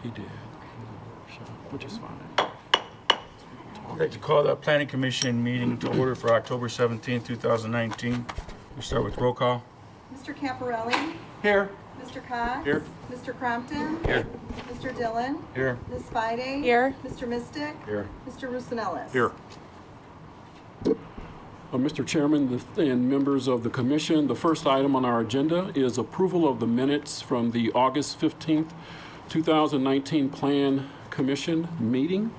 He did. Which is fine. I'd like to call the Planning Commission meeting to order for October 17, 2019. We start with roll call. Mr. Caparelli? Here. Mr. Cox? Here. Mr. Crompton? Here. Mr. Dillon? Here. Ms. Fide? Here. Mr. Mystic? Here. Mr. Rosanellis? Here. Mr. Chairman and members of the commission, the first item on our agenda is approval of the minutes from the August 15th, 2019 Plan Commission meeting.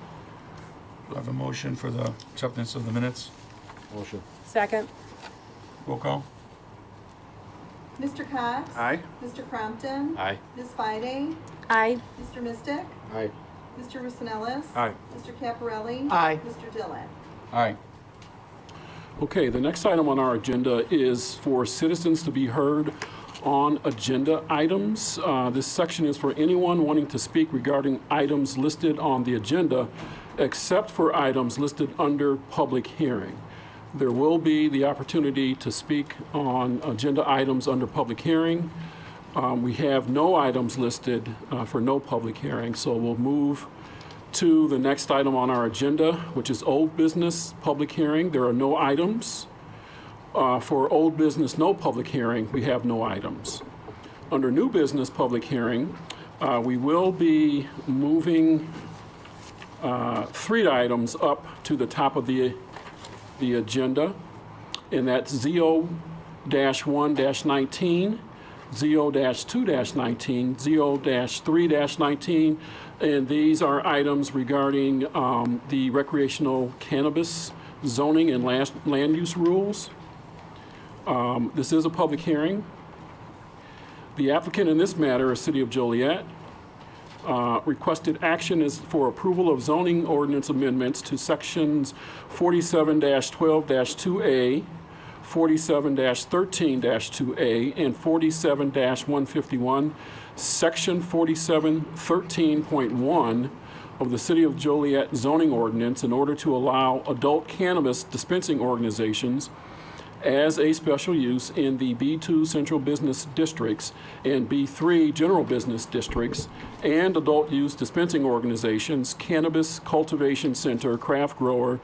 Do I have a motion for the acceptance of the minutes? Motion. Second. Roll call. Mr. Cox? Aye. Mr. Crompton? Aye. Ms. Fide? Aye. Mr. Mystic? Aye. Mr. Rosanellis? Aye. Mr. Caparelli? Aye. Mr. Dillon? Aye. Okay, the next item on our agenda is for citizens to be heard on agenda items. This section is for anyone wanting to speak regarding items listed on the agenda, except for items listed under public hearing. There will be the opportunity to speak on agenda items under public hearing. We have no items listed for no public hearing, so we'll move to the next item on our agenda, which is old business public hearing. There are no items. For old business, no public hearing, we have no items. Under new business public hearing, we will be moving 3 items up to the top of the agenda, and that's ZO-1-19, ZO-2-19, ZO-3-19, and these are items regarding the recreational cannabis zoning and land use rules. This is a public hearing. The applicant in this matter is City of Joliet. Requested action is for approval of zoning ordinance amendments to sections 47-12-2A, 47-13-2A, and 47-151, section 4713.1 of the City of Joliet zoning ordinance in order to allow adult cannabis dispensing organizations as a special use in the B2 Central Business Districts and B3 General Business Districts, and adult use dispensing organizations, cannabis cultivation center, craft grower,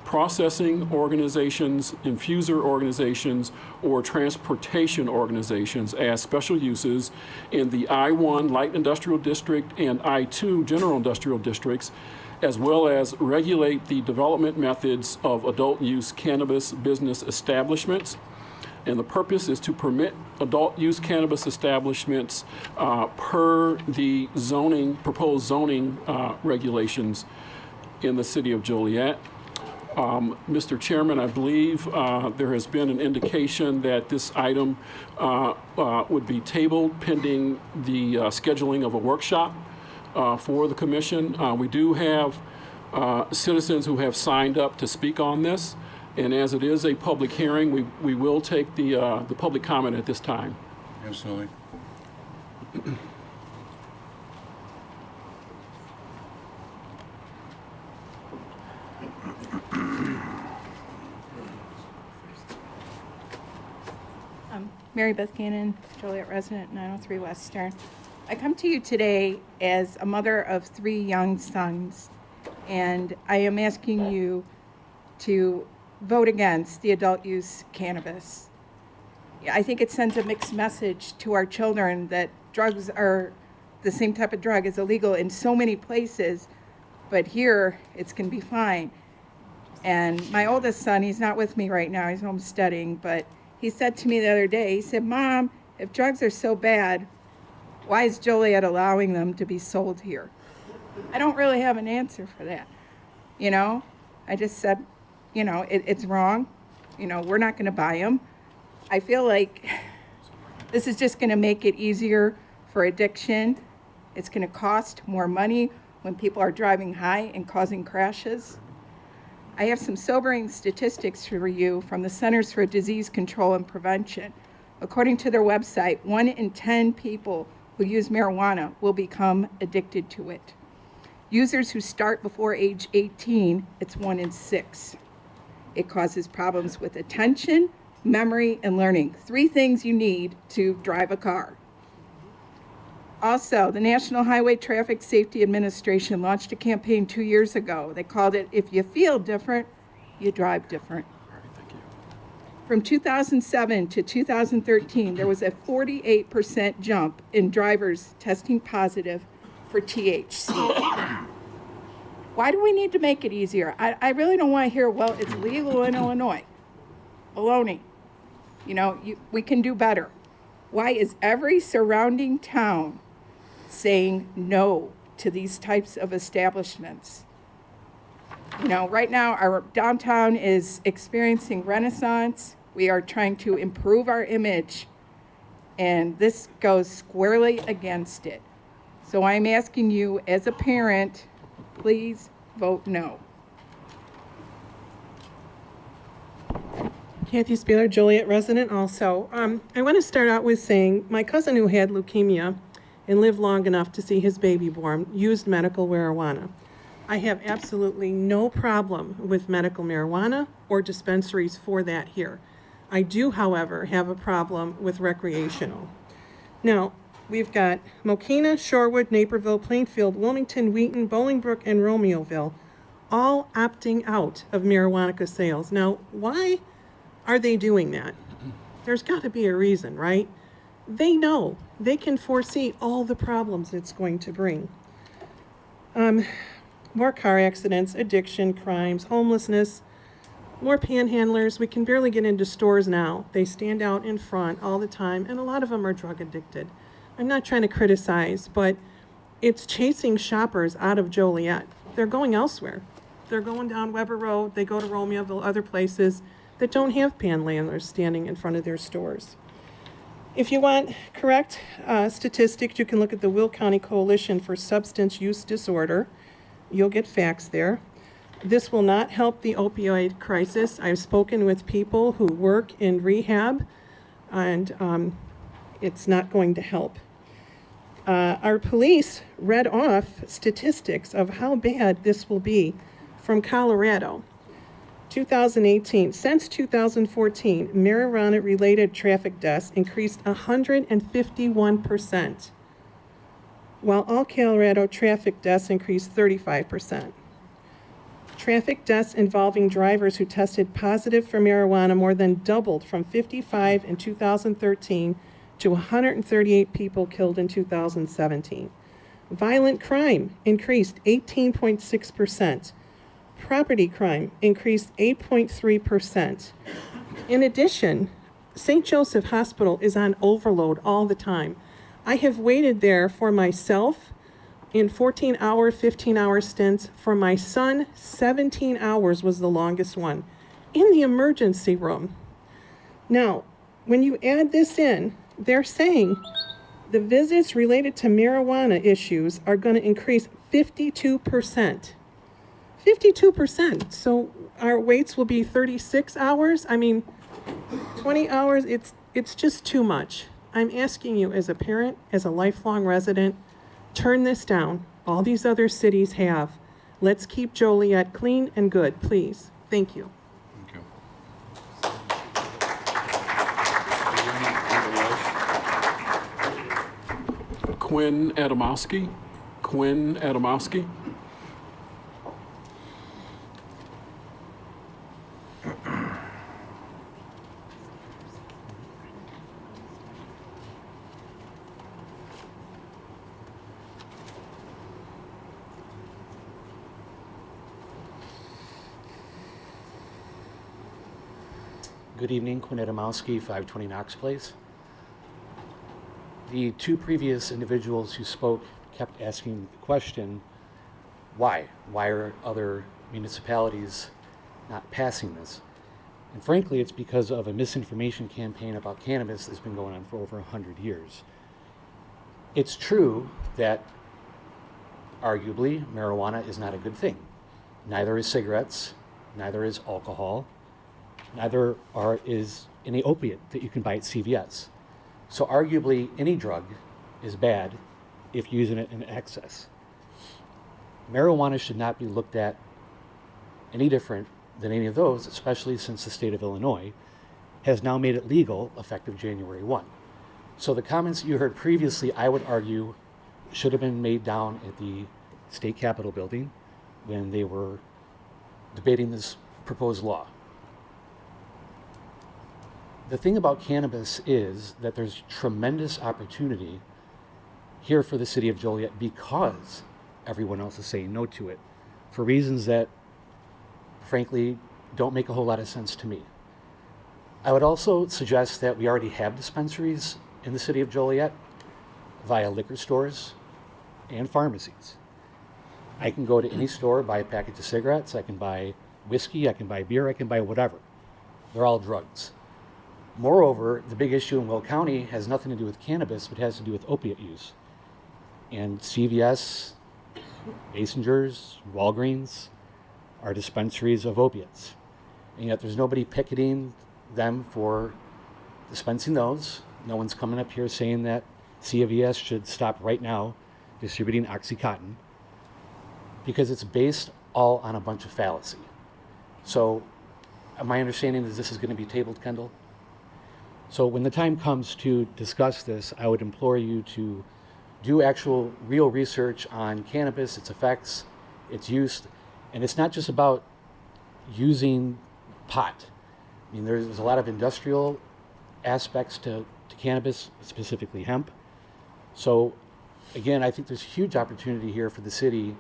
processing organizations, infuser organizations, or transportation organizations as special uses in the I-1 Light Industrial District and I-2 General Industrial Districts, as well as regulate the development methods of adult use cannabis business establishments. And the purpose is to permit adult use cannabis establishments per the proposed zoning regulations in the City of Joliet. Mr. Chairman, I believe there has been an indication that this item would be tabled pending the scheduling of a workshop for the commission. We do have citizens who have signed up to speak on this, and as it is a public hearing, we will take the public comment at this time. Absolutely. Mary Beth Gannon, Joliet resident, 903 Western. I come to you today as a mother of 3 young sons, and I am asking you to vote against the adult use cannabis. I think it sends a mixed message to our children that drugs are the same type of drug is illegal in so many places, but here it's going to be fine. And my oldest son, he's not with me right now, he's home studying, but he said to me the other day, he said, "Mom, if drugs are so bad, why is Joliet allowing them to be sold here?" I don't really have an answer for that. I just said, it's wrong. We're not going to buy them. I feel like this is just going to make it easier for addiction. It's going to cost more money when people are driving high and causing crashes. I have some sobering statistics for you from the Centers for Disease Control and Prevention. According to their website, 1 in 10 people who use marijuana will become addicted to it. Users who start before age 18, it's 1 in 6. It causes problems with attention, memory, and learning. 3 things you need to drive a car. Also, the National Highway Traffic Safety Administration launched a campaign 2 years ago. They called it, "If you feel different, you drive different." All right, thank you. From 2007 to 2013, there was a 48% jump in drivers testing positive for THC. Why do we need to make it easier? I really don't want to hear, well, it's legal in Illinois. Baloney. You know, we can do better. Why is every surrounding town saying no to these types of establishments? You know, right now our downtown is experiencing renaissance. We are trying to improve our image, and this goes squarely against it. So I'm asking you as a parent, please vote no. Kathy Spieler, Joliet resident also. I want to start out with saying my cousin who had leukemia and lived long enough to see his baby born used medical marijuana. I have absolutely no problem with medical marijuana or dispensaries for that here. I do, however, have a problem with recreational. Now, we've got Mokina, Shorewood, Naperville, Plainfield, Wilmington, Wheaton, Bolingbrook, and Romeoville all opting out of marijuana sales. Now, why are they doing that? There's got to be a reason, right? They know. They can foresee all the problems it's going to bring. More car accidents, addiction, crimes, homelessness, more panhandlers. We can barely get into stores now. They stand out in front all the time, and a lot of them are drug addicted. I'm not trying to criticize, but it's chasing shoppers out of Joliet. They're going elsewhere. They're going down Weber Road. They go to Romeoville, other places that don't have panhandlers standing in front of their stores. If you want correct statistics, you can look at the Will County Coalition for Substance Use Disorder. You'll get facts there. This will not help the opioid crisis. I've spoken with people who work in rehab, and it's not going to help. Our police read off statistics of how bad this will be from Colorado. 2018, since 2014, marijuana-related traffic deaths increased 151%, while all Colorado traffic deaths increased 35%. Traffic deaths involving drivers who tested positive for marijuana more than doubled from 55 in 2013 to 138 people killed in 2017. Violent crime increased 18.6%. Property crime increased 8.3%. In addition, St. Joseph Hospital is on overload all the time. I have waited there for myself in 14-hour, 15-hour stints. For my son, 17 hours was the longest one in the emergency room. Now, when you add this in, they're saying the visits related to marijuana issues are going to increase 52%. 52%. So our waits will be 36 hours. I mean, 20 hours, it's just too much. I'm asking you as a parent, as a lifelong resident, turn this down. All these other cities have. Let's keep Joliet clean and good, please. Thank you. Thank you. Quinn Adamowski. Quinn Adamowski. Good evening, Quinn Adamowski, 520 Knox Place. The two previous individuals who spoke kept asking the question, why? Why are other municipalities not passing this? And frankly, it's because of a misinformation campaign about cannabis that's been going on for over 100 years. It's true that arguably marijuana is not a good thing. Neither is cigarettes, neither is alcohol, neither is any opiate that you can buy at CVS. So arguably any drug is bad if using it in excess. Marijuana should not be looked at any different than any of those, especially since the state of Illinois has now made it legal effective January 1. So the comments you heard previously, I would argue, should have been made down at the state capitol building when they were debating this proposed law. The thing about cannabis is that there's tremendous opportunity here for the city of Joliet because everyone else is saying no to it for reasons that, frankly, don't make a whole lot of sense to me. I would also suggest that we already have dispensaries in the city of Joliet via liquor stores and pharmacies. I can go to any store, buy a package of cigarettes, I can buy whiskey, I can buy beer, I can buy whatever. They're all drugs. Moreover, the big issue in Will County has nothing to do with cannabis, but has to do with opiate use. And CVS, Massinger's, Walgreens are dispensaries of opiates. And yet there's nobody picketing them for dispensing those. No one's coming up here saying that CVS should stop right now distributing OxyContin because it's based all on a bunch of fallacy. So my understanding is this is going to be tabled, Kendall. So when the time comes to discuss this, I would implore you to do actual real research on cannabis, its effects, its use. And it's not just about using pot. I mean, there's a lot of industrial aspects to cannabis, specifically hemp. So again, I think there's huge opportunity here for the city,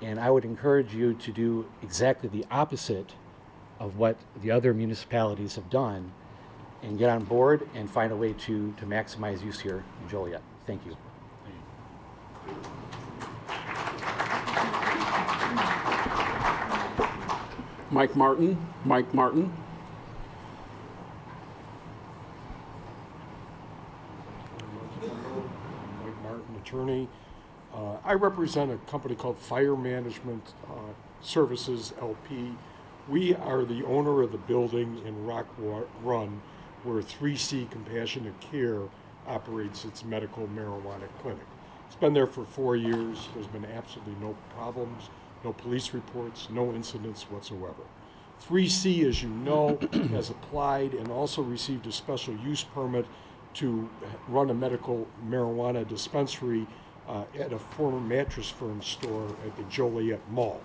and I would encourage you to do exactly the opposite of what the other municipalities have done and get on board and find a way to maximize use here in Joliet. Thank you. Mike Martin. Mike Martin, attorney. I represent a company called Fire Management Services, LP. We are the owner of the building in Rock Run where 3C Compassionate Care operates its medical marijuana clinic. It's been there for 4 years. There's been absolutely no problems, no police reports, no incidents whatsoever. 3C, as you know, has applied and also received a special use permit to run a medical marijuana dispensary at a former Mattress Firm store at the Joliet Mall.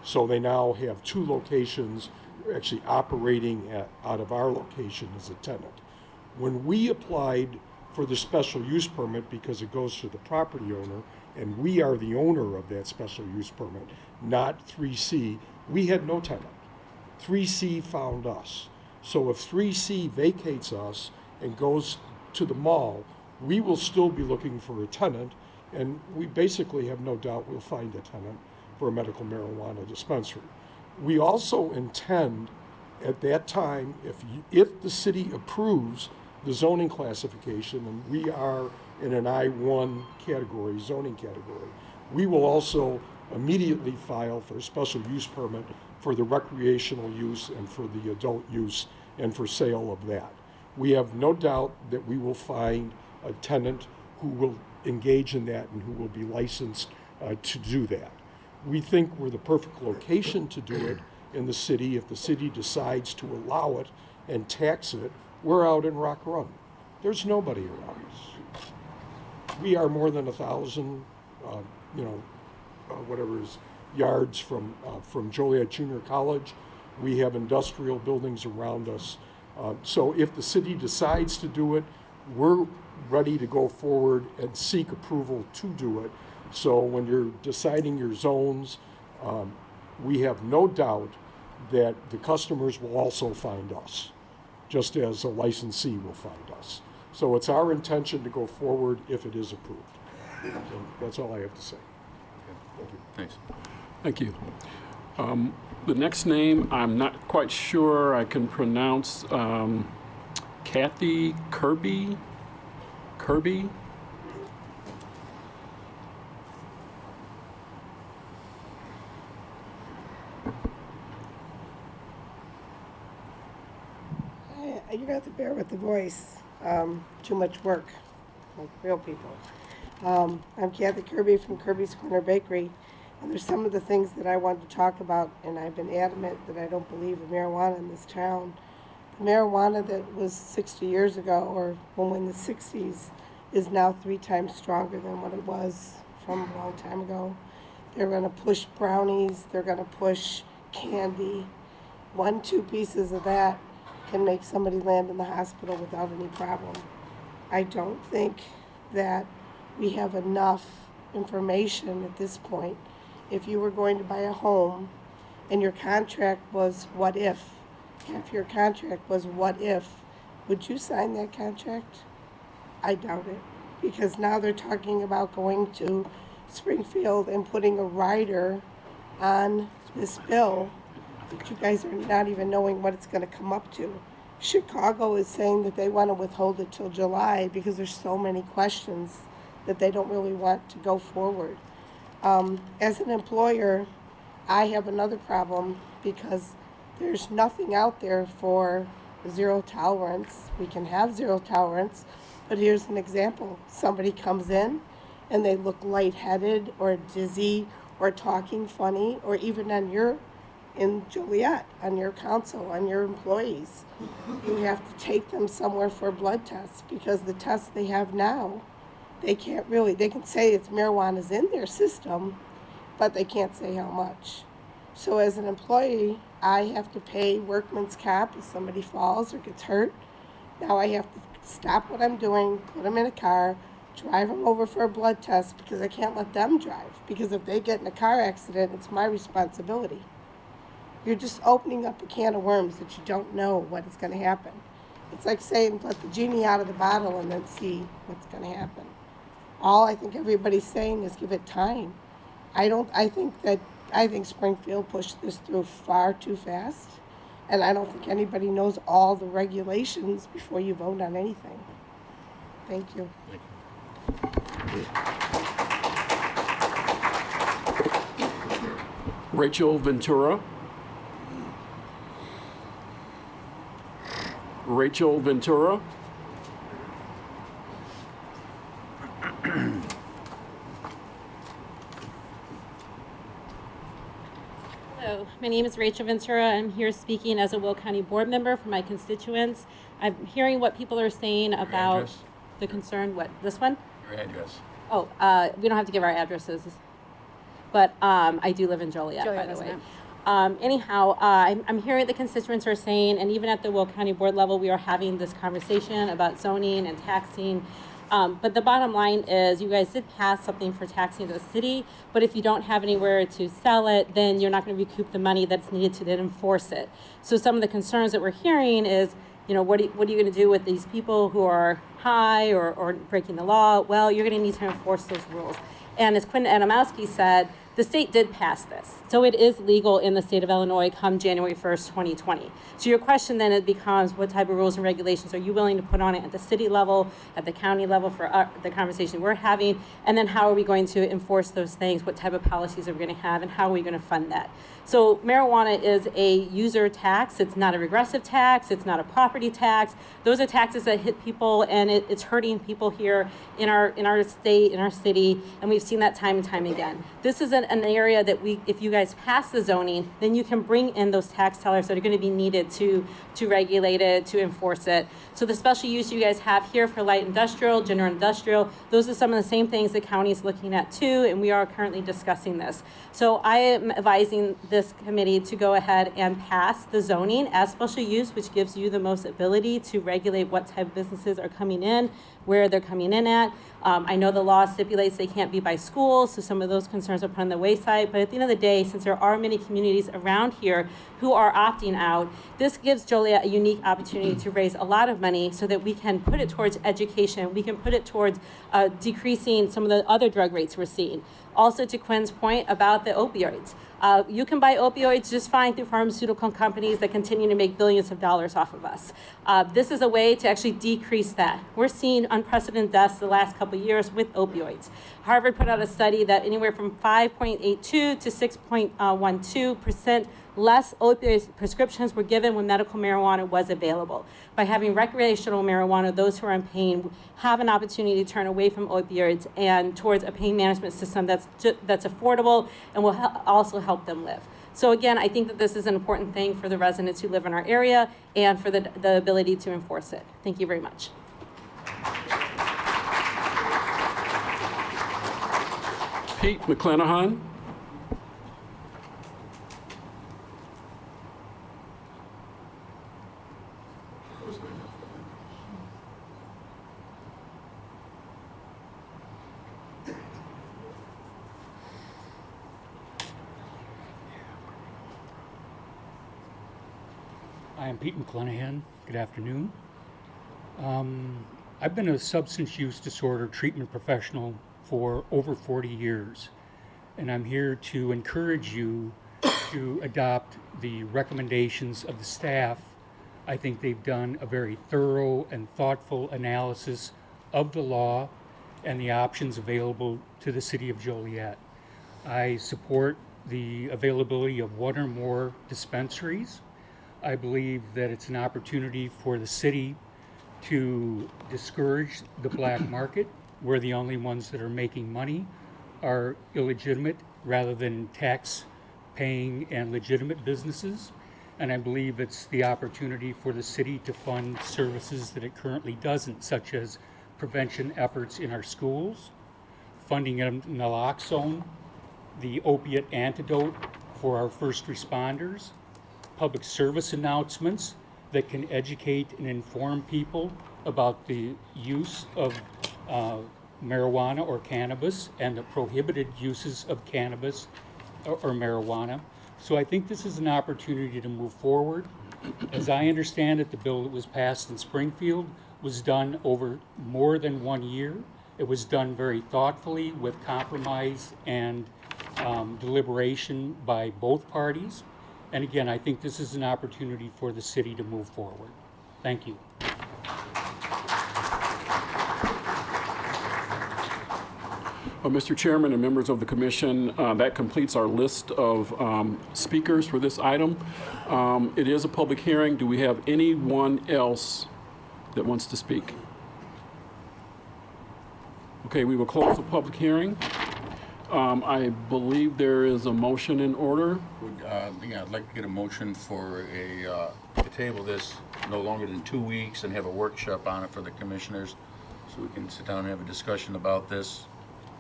So they now have 2 locations actually operating out of our location as a tenant. When we applied for the special use permit, because it goes to the property owner, and we are the owner of that special use permit, not 3C, we had no tenant. 3C found us. So if 3C vacates us and goes to the mall, we will still be looking for a tenant, and we basically have no doubt we'll find a tenant for a medical marijuana dispensary. We also intend at that time, if the city approves the zoning classification, and we are in an I-1 category, zoning category, we will also immediately file for a special use permit for the recreational use and for the adult use and for sale of that. We have no doubt that we will find a tenant who will engage in that and who will be licensed to do that. We think we're the perfect location to do it in the city. If the city decides to allow it and tax it, we're out in Rock Run. There's nobody around us. We are more than 1,000, whatever is yards from Joliet Junior College. We have industrial buildings around us. So if the city decides to do it, we're ready to go forward and seek approval to do it. So when you're deciding your zones, we have no doubt that the customers will also find us, just as a licensee will find us. So it's our intention to go forward if it is approved. So that's all I have to say. Thank you. Thanks. Thank you. The next name, I'm not quite sure I can pronounce. Kathy Kirby? Kirby? You're gonna have to bear with the voice. Too much work, like real people. I'm Kathy Kirby from Kirby's Corner Bakery, and there's some of the things that I want to talk about, and I've been adamant that I don't believe in marijuana in this town. The marijuana that was 60 years ago, or when in the 60s, is now 3 times stronger than what it was from a long time ago. They're gonna push brownies, they're gonna push candy. 1, 2 pieces of that can make somebody land in the hospital without any problem. I don't think that we have enough information at this point. If you were going to buy a home and your contract was what if, half your contract was what if, would you sign that contract? I doubt it, because now they're talking about going to Springfield and putting a rider on this bill that you guys are not even knowing what it's gonna come up to. Chicago is saying that they want to withhold it till July because there's so many questions that they don't really want to go forward. As an employer, I have another problem because there's nothing out there for zero tolerance. We can have zero tolerance, but here's an example. Somebody comes in and they look lightheaded or dizzy or talking funny, or even in Joliet, on your council, on your employees. You have to take them somewhere for a blood test, because the tests they have now, they can say it's marijuana's in their system, but they can't say how much. So as an employee, I have to pay workman's comp if somebody falls or gets hurt. Now I have to stop what I'm doing, put them in a car, drive them over for a blood test, because I can't let them drive. Because if they get in a car accident, it's my responsibility. You're just opening up a can of worms that you don't know what is going to happen. It's like saying, let the genie out of the bottle and then see what's going to happen. All I think everybody's saying is give it time. I think Springfield pushed this through far too fast, and I don't think anybody knows all the regulations before you vote on anything. Thank you. Rachel Ventura. Rachel Ventura. Hello, my name is Rachel Ventura. I'm here speaking as a Will County board member for my constituents. I'm hearing what people are saying about address? the concern. What, this one? Your address. Oh, we don't have to give our addresses, but I do live in Joliet, by the way. Anyhow, I'm hearing what the constituents are saying, and even at the Will County board level, we are having this conversation about zoning and taxing. But the bottom line is, you guys did pass something for taxing the city, but if you don't have anywhere to sell it, then you're not going to recoup the money that's needed to then enforce it. So some of the concerns that we're hearing is, what are you going to do with these people who are high or breaking the law? Well, you're going to need to enforce those rules. And as Quinn Adamowski said, the state did pass this. So it is legal in the state of Illinois come January 1st, 2020. So your question then it becomes, what type of rules and regulations are you willing to put on it at the city level, at the county level for the conversation we're having, and then how are we going to enforce those things? What type of policies are we going to have, and how are we going to fund that? So marijuana is a user tax. It's not a regressive tax. It's not a property tax. Those are taxes that hit people, and it's hurting people here in our state, in our city, and we've seen that time and time again. This is an area that if you guys pass the zoning, then you can bring in those tax dollars that are going to be needed to regulate it, to enforce it. So the special use you guys have here for light industrial, general industrial, those are some of the same things the county is looking at too, and we are currently discussing this. So I am advising this committee to go ahead and pass the zoning as special use, which gives you the most ability to regulate what type of businesses are coming in, where they're coming in at. I know the law stipulates they can't be by schools, so some of those concerns are put on the wayside. But at the end of the day, since there are many communities around here who are opting out, this gives Joliet a unique opportunity to raise a lot of money so that we can put it towards education. We can put it towards decreasing some of the other drug rates we're seeing. Also, to Quinn's point about the opioids. You can buy opioids just fine through pharmaceutical companies that continue to make billions of dollars off of us. This is a way to actually decrease that. We're seeing unprecedented deaths the last couple of years with opioids. Harvard put out a study that anywhere from 5.82 to 6.12% less opioid prescriptions were given when medical marijuana was available. By having recreational marijuana, those who are in pain have an opportunity to turn away from opioids and towards a pain management system that's affordable and will also help them live. So again, I think that this is an important thing for the residents who live in our area and for the ability to enforce it. Thank you very much. Pete McClanahan. I am Pete McClanahan. Good afternoon. I've been a substance use disorder treatment professional for over 40 years, and I'm here to encourage you to adopt the recommendations of the staff. I think they've done a very thorough and thoughtful analysis of the law and the options available to the city of Joliet. I support the availability of one or more dispensaries. I believe that it's an opportunity for the city to discourage the black market, where the only ones that are making money are illegitimate rather than tax-paying and legitimate businesses. And I believe it's the opportunity for the city to fund services that it currently doesn't, such as prevention efforts in our schools, funding of naloxone, the opiate antidote for our first responders, public service announcements that can educate and inform people about the use of marijuana or cannabis and the prohibited uses of cannabis or marijuana. So I think this is an opportunity to move forward. As I understand it, the bill that was passed in Springfield was done over more than 1 year. It was done very thoughtfully with compromise and deliberation by both parties. And again, I think this is an opportunity for the city to move forward. Thank you. Mr. Chairman and members of the commission, that completes our list of speakers for this item. It is a public hearing. Do we have anyone else that wants to speak? Okay, we will close the public hearing. I believe there is a motion in order. Yeah, I'd like to get a motion for to table this no longer than 2 weeks and have a workshop on it for the commissioners, so we can sit down and have a discussion about this.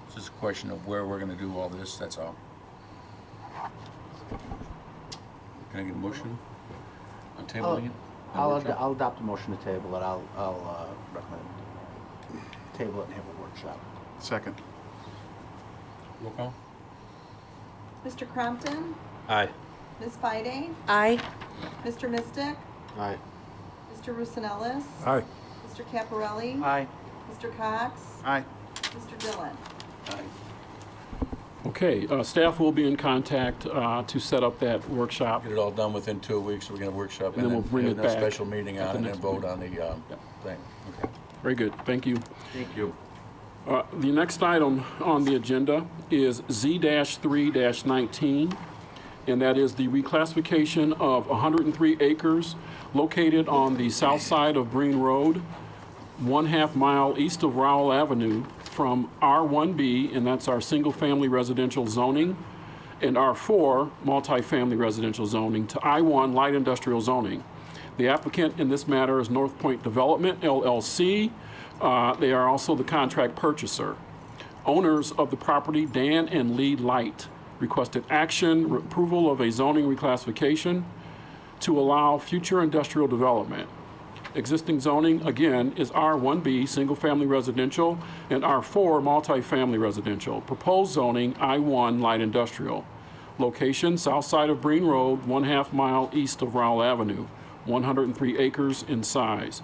It's just a question of where we're gonna do all this, that's all. Can I get a motion on tabling it? I'll adopt a motion to table it. I'll recommend table it and have a workshop. Second. Roll call? Mr. Crompton? Aye. Ms. Fide? Aye. Mr. Mystic? Aye. Mr. Rosanellis? Aye. Mr. Caparelli? Aye. Mr. Cox? Aye. Mr. Dillon? Okay, staff will be in contact to set up that workshop. Get it all done within 2 weeks, we're gonna workshop And then we'll bring have it a back special meeting at on the it and next vote meeting. on the thing. Okay. Very good, thank you. Thank you. The next item on the agenda is Z-3-19, and that is the reclassification of 103 acres located on the south side of Breen Road, 1/2 mile east of Rowell Avenue, from R1B, and that's our single-family residential zoning, and R4, multifamily residential zoning, to I1, light industrial zoning. The applicant in this matter is North Point Development, LLC. They are also the contract purchaser. Owners of the property, Dan and Lee Light, requested action, approval of a zoning reclassification to allow future industrial development. Existing zoning, again, is R1B, single-family residential, and R4, multifamily residential. Proposed zoning, I1, light industrial. Location, south side of Breen Road, 1/2 mile east of Rowell Avenue, 103 acres in size.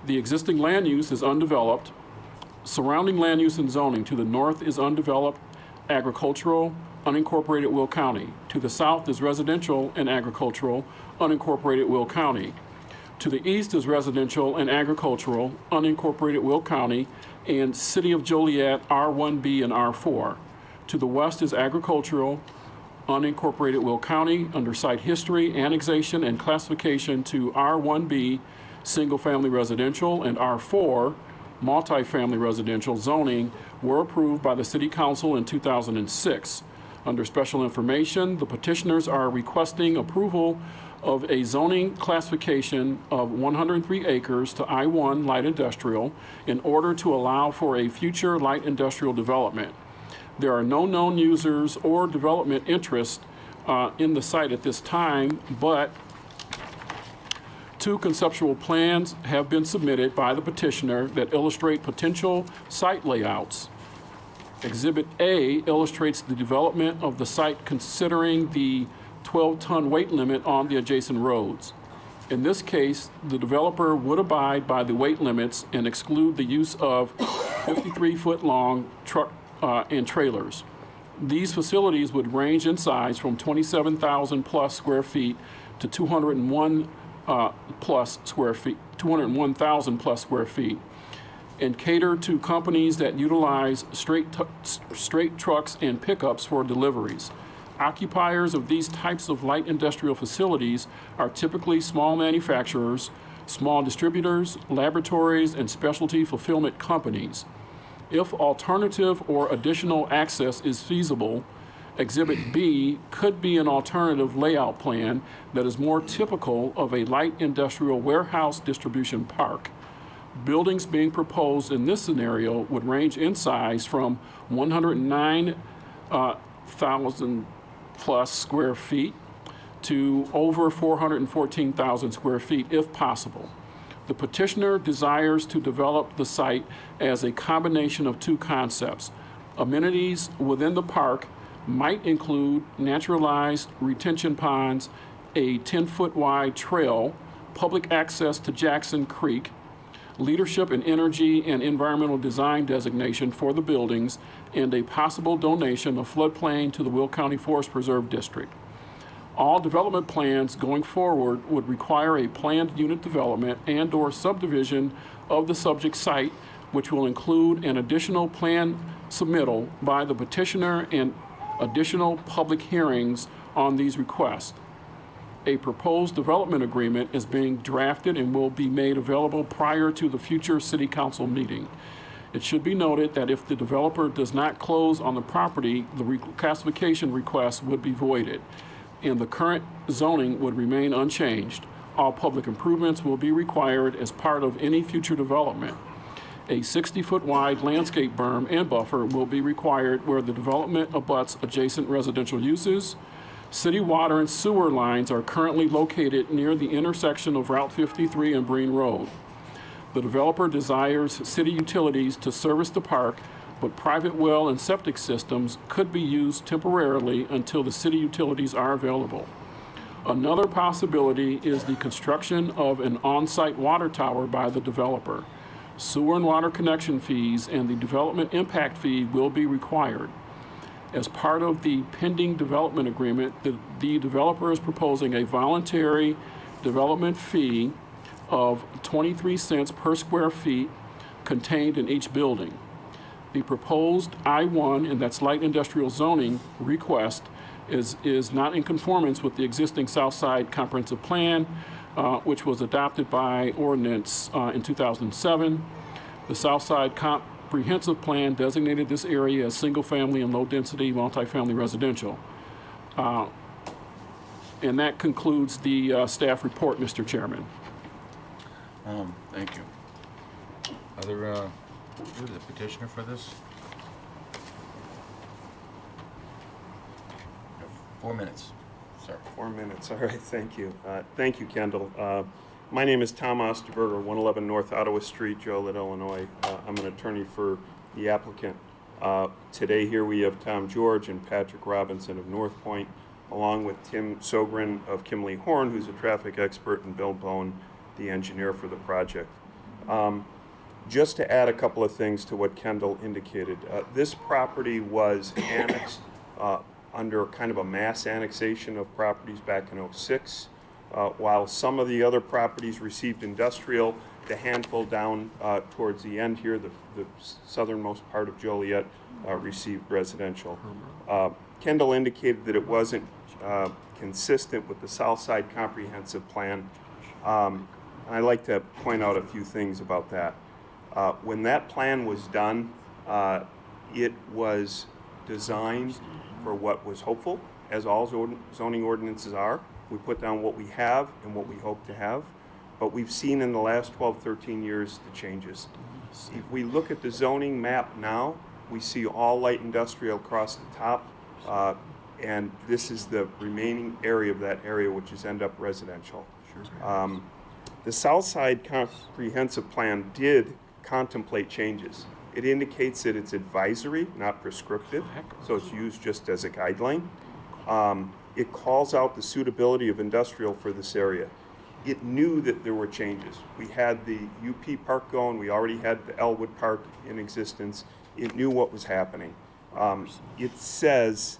The existing land use is undeveloped. Surrounding land use and zoning, to the north is undeveloped, agricultural, unincorporated Will County. To the south is residential and agricultural, unincorporated Will County. To the east is residential and agricultural, unincorporated Will County, and City of Joliet, R1B and R4. To the west is agricultural, unincorporated Will County, under site history, annexation, and classification to R1B, single-family residential, and R4, multifamily residential zoning were approved by the City Council in 2006. Under special information, the petitioners are requesting approval of a zoning classification of 103 acres to I1 light industrial in order to allow for a future light industrial development. There are no known users or development interest in the site at this time, but 2 conceptual plans have been submitted by the petitioner that illustrate potential site layouts. Exhibit A illustrates the development of the site considering the 12-ton weight limit on the adjacent roads. In this case, the developer would abide by the weight limits and exclude the use of 53-foot-long truck and trailers. These facilities would range in size from 27,000 plus square feet to 201,000 plus square feet, and cater to companies that utilize straight trucks and pickups for deliveries. Occupiers of these types of light industrial facilities are typically small manufacturers, small distributors, laboratories, and specialty fulfillment companies. If alternative or additional access is feasible, Exhibit B could be an alternative layout plan that is more typical of a light industrial warehouse distribution park. Buildings being proposed in this scenario would range in size from 109,000 plus square feet to over 414,000 square feet if possible. The petitioner desires to develop the site as a combination of 2 concepts. Amenities within the park might include naturalized retention ponds, a 10-foot wide trail, public access to Jackson Creek, leadership in energy and environmental design designation for the buildings, and a possible donation of floodplain to the Will County Forest Preserve District. All development plans going forward would require a planned unit development and/or subdivision of the subject site, which will include an additional plan submittal by the petitioner and additional public hearings on these requests. A proposed development agreement is being drafted and will be made available prior to the future City Council meeting. It should be noted that if the developer does not close on the property, the reclassification request would be voided, and the current zoning would remain unchanged. All public improvements will be required as part of any future development. A 60-foot wide landscape berm and buffer will be required where the development abuts adjacent residential uses. City water and sewer lines are currently located near the intersection of Route 53 and Breen Road. The developer desires city utilities to service the park, but private well and septic systems could be used temporarily until the city utilities are available. Another possibility is the construction of an on-site water tower by the developer. Sewer and water connection fees and the development impact fee will be required. As part of the pending development agreement, the developer is proposing a voluntary development fee of 23 cents per square feet contained in each building. The proposed I-1, and that's light industrial zoning request, is not in conformance with the existing Southside Comprehensive Plan, which was adopted by ordinance in 2007. The Southside Comprehensive Plan designated this area as single-family and low-density multifamily residential. And that concludes the staff report, Mr. Chairman. Thank you. Other, who's the petitioner for this? 4 minutes, sir. 4 minutes, all right, thank you. Thank you, Kendall. My name is Tom Osterberger, 111 North Ottawa Street, Joliet, Illinois. I'm an attorney for the applicant. Today here we have Tom George and Patrick Robinson of North Point, along with Tim Sogren of Kimley Horn, who's a traffic expert, and Bill Bone, the engineer for the project. Just to add a couple of things to what Kendall indicated, this property was annexed under kind of a mass annexation of properties back in '06. While some of the other properties received industrial, the handful down towards the end here, the southernmost part of Joliet, received residential. Kendall indicated that it wasn't consistent with the Southside Comprehensive Plan. I'd like to point out a few things about that. When that plan was done, it was designed for what was hopeful, as all zoning ordinances are. We put down what we have and what we hope to have, but we've seen in the last 12, 13 years the changes. If we look at the zoning map now, We see all light industrial across the top, and this is the remaining area of that area, which is end up residential. The South Side Comprehensive Plan did contemplate changes. It indicates that it's advisory, not prescriptive, so it's used just as a guideline. It calls out the suitability of industrial for this area. It knew that there were changes. We had the UP Park going, we already had the Elwood Park in existence. It knew what was happening. It says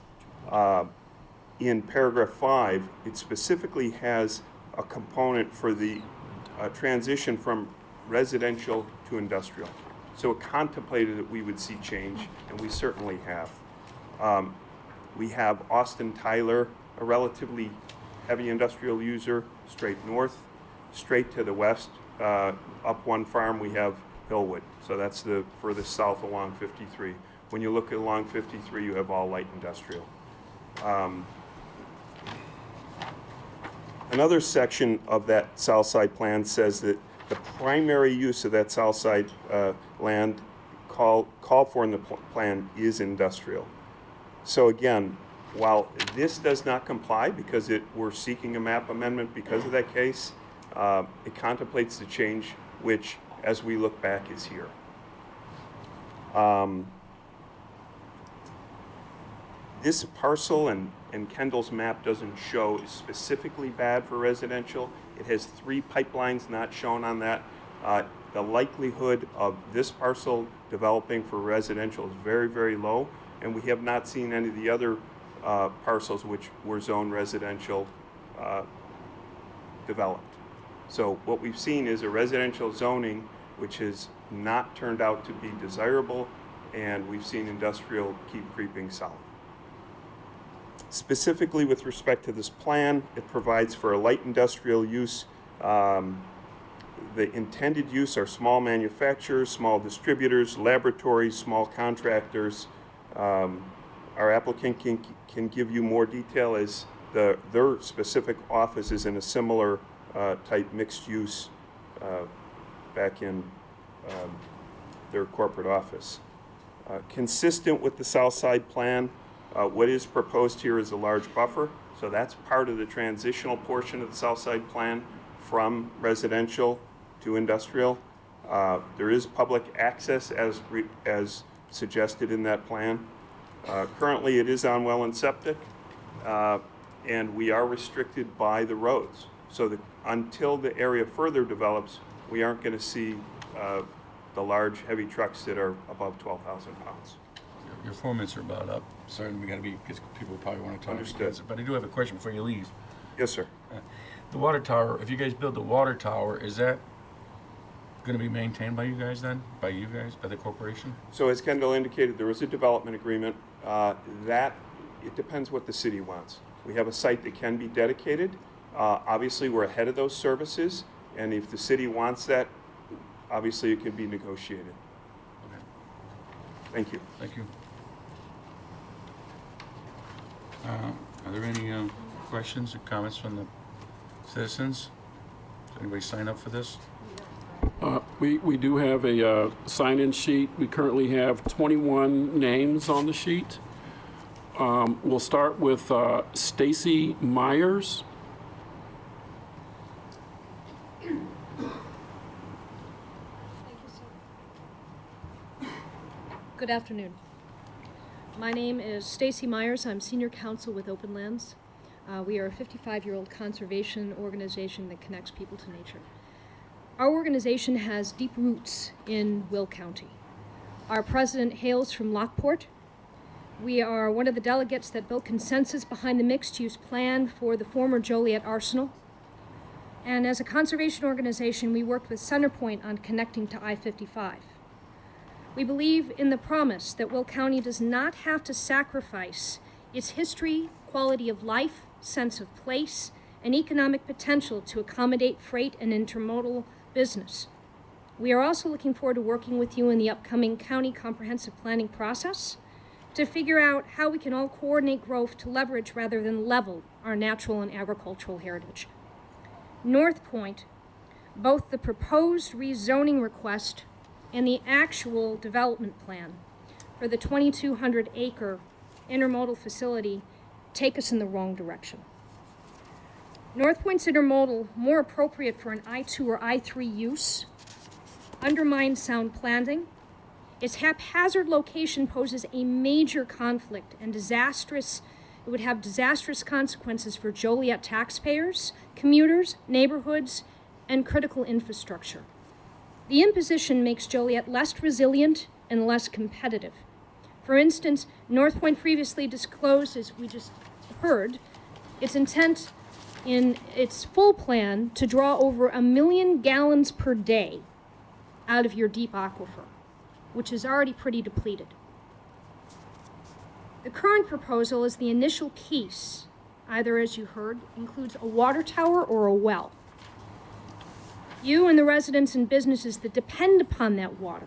in paragraph 5, it specifically has a component for the transition from residential to industrial. So it contemplated that we would see change, and we certainly have. We have Austin Tyler, a relatively heavy industrial user, straight north. Straight to the west, up one farm, we have Hillwood. So that's the furthest south along 53. When you look along 53, you have all light industrial. Another section of that south side plan says that the primary use of that south side land called for in the plan is industrial. So again, while this does not comply because we're seeking a map amendment because of that case, it contemplates the change, which, as we look back, is here. This parcel and Kendall's map doesn't show is specifically bad for residential. It has 3 pipelines not shown on that. The likelihood of this parcel developing for residential is very, very low, and we have not seen any of the other parcels which were zoned residential developed. So what we've seen is a residential zoning which has not turned out to be desirable, and we've seen industrial keep creeping south. Specifically with respect to this plan, it provides for a light industrial use. The intended use are small manufacturers, small distributors, laboratories, small contractors. Our applicant can give you more detail as their specific office is in a similar type mixed use back in their corporate office. Consistent with the South Side plan, what is proposed here is a large buffer, so that's part of the transitional portion of the South Side plan from residential to industrial. There is public access as suggested in that plan. Currently it is on well and septic, and we are restricted by the roads. So that until the area further develops, we aren't going to see the large heavy trucks that are above 12,000 pounds. Your 4 minutes are about up. Sorry, we got to be, because people probably want to talk. Understood. But I do have a question before you leave. Yes, sir. The water tower, if you guys build the water tower, is that going to be maintained by you guys then? By you guys, by the corporation? So as Kendall indicated, there is a development agreement. It depends what the city wants. We have a site that can be dedicated. Obviously, we're ahead of those services, and if the city wants that, obviously it can be negotiated. Okay. Thank you. Thank you. Are there any questions or comments from the citizens? Did anybody sign up for this? We do have a sign-in sheet. We currently have 21 names on the sheet. We'll start with Stacy Myers. Good afternoon. My name is Stacy Myers. I'm senior counsel with Open Lands. We are a 55-year-old conservation organization that connects people to nature. Our organization has deep roots in Will County. Our president hails from Lockport. We are one of the delegates that built consensus behind the mixed-use plan for the former Joliet Arsenal. And as a conservation organization, we worked with Centerpoint on connecting to I-55. We believe in the promise that Will County does not have to sacrifice its history, quality of life, sense of place, and economic potential to accommodate freight and intermodal business. We are also looking forward to working with you in the upcoming county comprehensive planning process to figure out how we can all coordinate growth to leverage rather than level our natural and agricultural heritage. North Point, both the proposed rezoning request and the actual development plan for the 2,200-acre intermodal facility take us in the wrong direction. North Point's intermodal, more appropriate for an I-2 or I-3 use, undermines sound planning. Its haphazard location poses a major conflict and it would have disastrous consequences for Joliet taxpayers, commuters, neighborhoods, and critical infrastructure. The imposition makes Joliet less resilient and less competitive. For instance, North Point previously disclosed, as we just heard, its intent in its full plan to draw over 1 million gallons per day out of your deep aquifer, which is already pretty depleted. The current proposal is the initial piece, either, as you heard, includes a water tower or a well. You and the residents and businesses that depend upon that water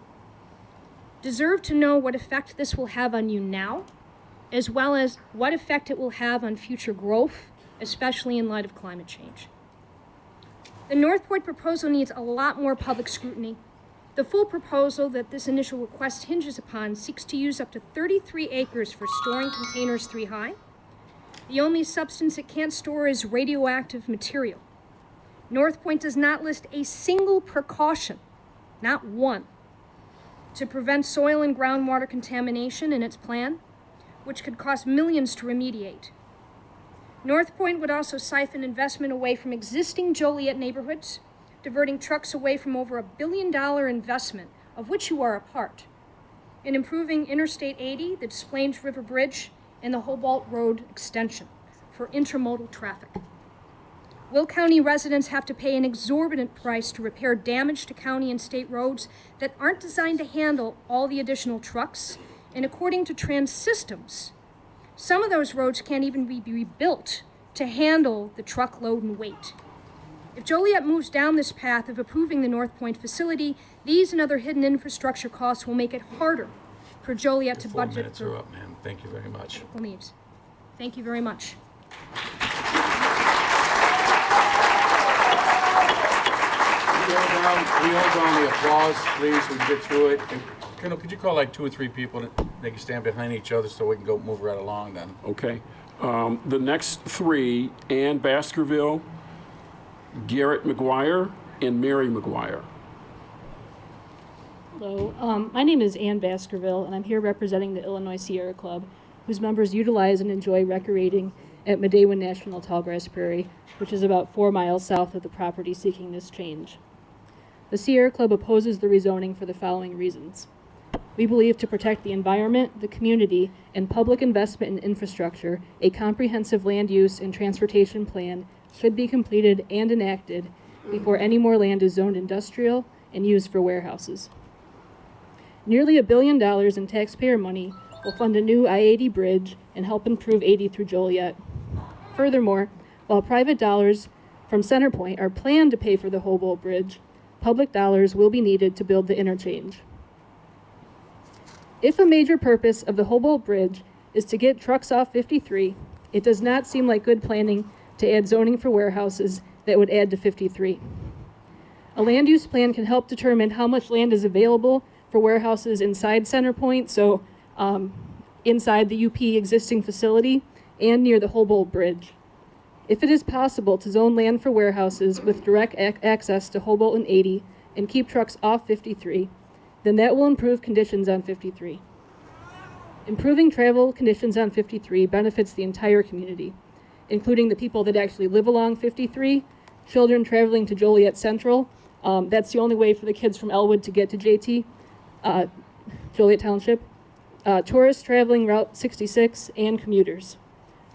deserve to know what effect this will have on you now, as well as what effect it will have on future growth, especially in light of climate change. The North Point proposal needs a lot more public scrutiny. The full proposal that this initial request hinges upon seeks to use up to 33 acres for storing containers 3 high. The only substance it can't store is radioactive material. North Point does not list a single precaution, not one, to prevent soil and groundwater contamination in its plan, which could cost millions to remediate. North Point would also siphon investment away from existing Joliet neighborhoods, diverting trucks away from over $1 billion investment, of which you are a part, in improving Interstate 80, the Des Plaines River Bridge, and the Hobart Road extension for intermodal traffic. Will County residents have to pay an exorbitant price to repair damage to county and state roads that aren't designed to handle all the additional trucks? And according to Trans Systems, some of those roads can't even be rebuilt to handle the truckload and weight. If Joliet moves down this path of approving the North Point facility, these and other hidden infrastructure costs will make it harder for Joliet to Your 4 budget minutes are for up, ma'am. Thank you very much. critical needs. Thank you very much. We hold down the applause, please, we can get through it. And Kendall, could you call like 2 or 3 people that they can stand behind each other so we can go move right along then? Okay. The next 3, Ann Baskerville, Garrett McGuire, and Mary McGuire. Hello, my name is Ann Baskerville, and I'm here representing the Illinois Sierra Club, whose members utilize and enjoy recreating at Medewan National Tallgrass Prairie, which is about 4 miles south of the property seeking this change. The Sierra Club opposes the rezoning for the following reasons. We believe to protect the environment, the community, and public investment in infrastructure, a comprehensive land use and transportation plan should be completed and enacted before any more land is zoned industrial and used for warehouses. Nearly $1 billion in taxpayer money will fund a new I-80 bridge and help improve 80 through Joliet. Furthermore, while private dollars from Centerpoint are planned to pay for the Hobart Bridge, public dollars will be needed to build the interchange. If a major purpose of the Hobart Bridge is to get trucks off 53, it does not seem like good planning to add zoning for warehouses that would add to 53. A land use plan can help determine how much land is available for warehouses inside Centerpoint, so inside the UP existing facility and near the Hobart Bridge. If it is possible to zone land for warehouses with direct access to Hobart and 80 and keep trucks off 53, then that will improve conditions on 53. Improving travel conditions on 53 benefits the entire community, including the people that actually live along 53, children traveling to Joliet Central. That's the only way for the kids from Elwood to get to JT, Joliet Township, tourists traveling Route 66, and commuters.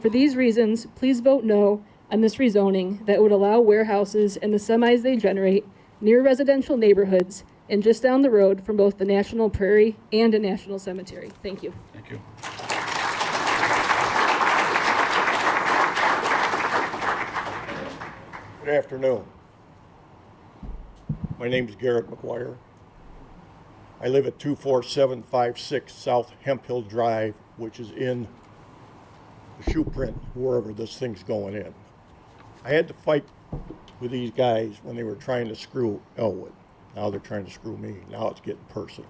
For these reasons, please vote no on this rezoning that would allow warehouses and the semis they generate near residential neighborhoods and just down the road from both the National Prairie and a National Cemetery. Thank you. Thank you. Good afternoon. My name is Garrett McGuire. I live at 24756 South Hemp Hill Drive, which is in the shoe print wherever this thing's going in. I had to fight with these guys when they were trying to screw Elwood. Now they're trying to screw me. Now it's getting personal.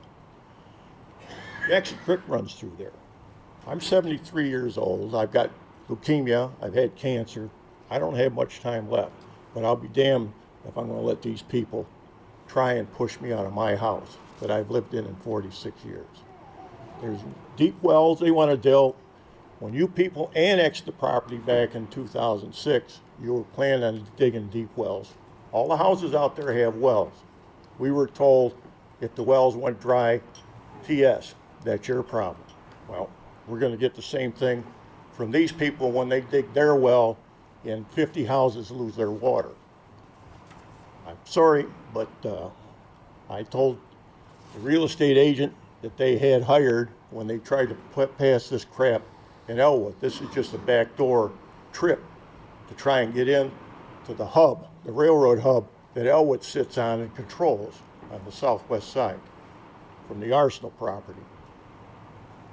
Jackson Creek runs through there. I'm 73 years old. I've got leukemia. I've had cancer. I don't have much time left, but I'll be damned if I'm going to let these people try and push me out of my house that I've lived in 46 years. There's deep wells they want to drill. When you people annexed the property back in 2006, you were planning on digging deep wells. All the houses out there have wells. We were told if the wells went dry, TS, that's your problem. Well, we're going to get the same thing from these people when they dig their well and 50 houses lose their water. I'm sorry, but I told the real estate agent that they had hired when they tried to pass this crap in Elwood. This is just a backdoor trip to try and get in to the hub, the railroad hub that Elwood sits on and controls on the southwest side from the Arsenal property.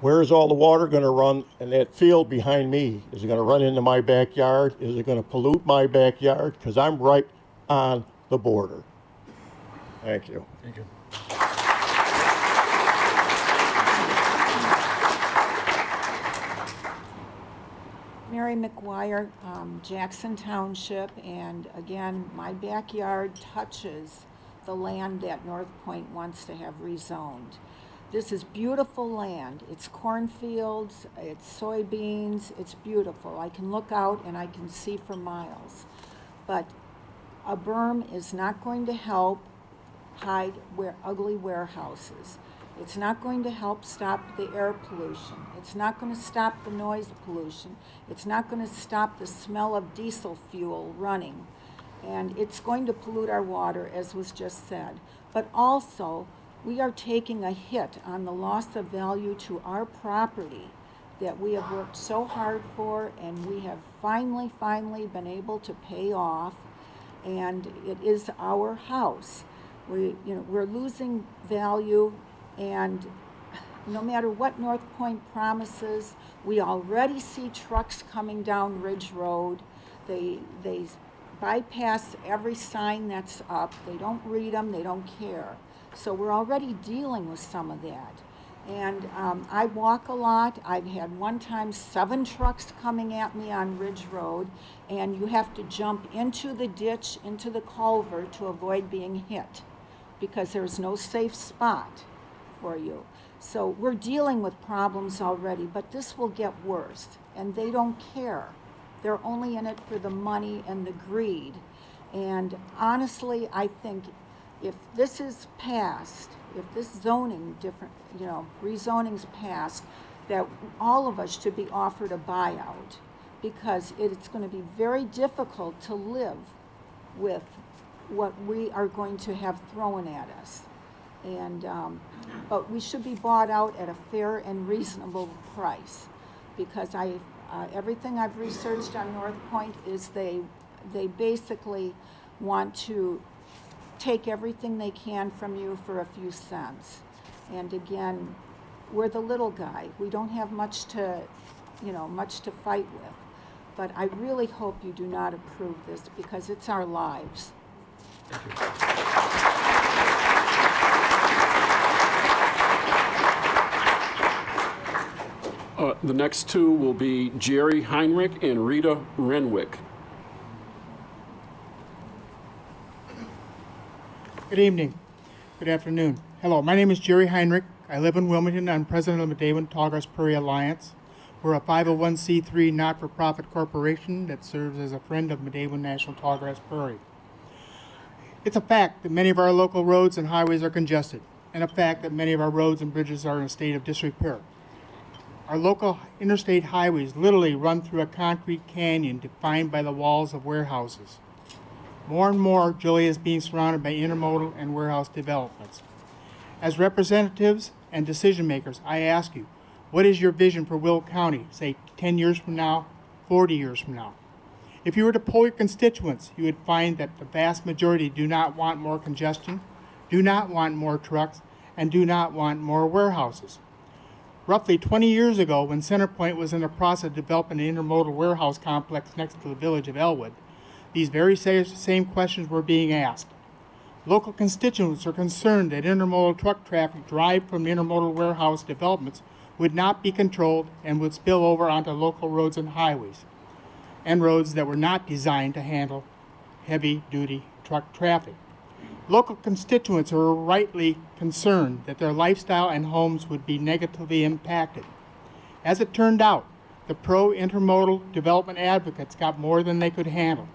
Where is all the water going to run? And that field behind me, is it going to run into my backyard? Is it going to pollute my backyard? Because I'm right on the border. Thank you. Thank you. Mary McGuire, Jackson Township, and again, my backyard touches the land that North Point wants to have rezoned. This is beautiful land. It's cornfields, it's soybeans, it's beautiful. I can look out and I can see for miles. But a berm is not going to help hide ugly warehouses. It's not going to help stop the air pollution. It's not going to stop the noise pollution. It's not going to stop the smell of diesel fuel running. And it's going to pollute our water, as was just said. But also, we are taking a hit on the loss of value to our property that we have worked so hard for, and we have finally been able to pay off, and it is our house. We're losing value, and no matter what North Point promises, we already see trucks coming down Ridge Road. They bypass every sign that's up. They don't read them, they don't care. So we're already dealing with some of that. And I walk a lot. I've had one time 7 trucks coming at me on Ridge Road, and you have to jump into the ditch, into the culvert to avoid being hit because there's no safe spot for you. So we're dealing with problems already, but this will get worse, and they don't care. They're only in it for the money and the greed. And honestly, I think if this is passed, if this zoning rezoning's passed, that all of us should be offered a buyout, because it's going to be very difficult to live with what we are going to have thrown at us. And but we should be bought out at a fair and reasonable price, because everything I've researched on North Point is they basically want to take everything they can from you for a few cents. And again, we're the little guy. We don't have much to fight with. But I really hope you do not approve this, because it's our lives. Thank you. The next two will be Jerry Heinrich and Rita Renwick. Good evening. Good afternoon. Hello, my name is Jerry Heinrich. I live in Wilmington. I'm president of the Medewan Tallgrass Prairie Alliance. We're a 501c3 not-for-profit corporation that serves as a friend of Medewan National Tallgrass Prairie. It's a fact that many of our local roads and highways are congested, and a fact that many of our roads and bridges are in a state of disrepair. Our local interstate highways literally run through a concrete canyon defined by the walls of warehouses. More and more, Joliet is being surrounded by intermodal and warehouse developments. As representatives and decision makers, I ask you, what is your vision for Will County, say 10 years from now, 40 years from now? If you were to poll your constituents, you would find that the vast majority do not want more congestion, do not want more trucks, and do not want more warehouses. Roughly 20 years ago, when Centerpoint was in the process of developing an intermodal warehouse complex next to the village of Elwood, these very same questions were being asked. Local constituents are concerned that intermodal truck traffic derived from intermodal warehouse developments would not be controlled and would spill over onto local roads and highways, and roads that were not designed to handle heavy-duty truck traffic. Local constituents are rightly concerned that their lifestyle and homes would be negatively impacted. As it turned out, the pro-intermodal development advocates got more than they could handle.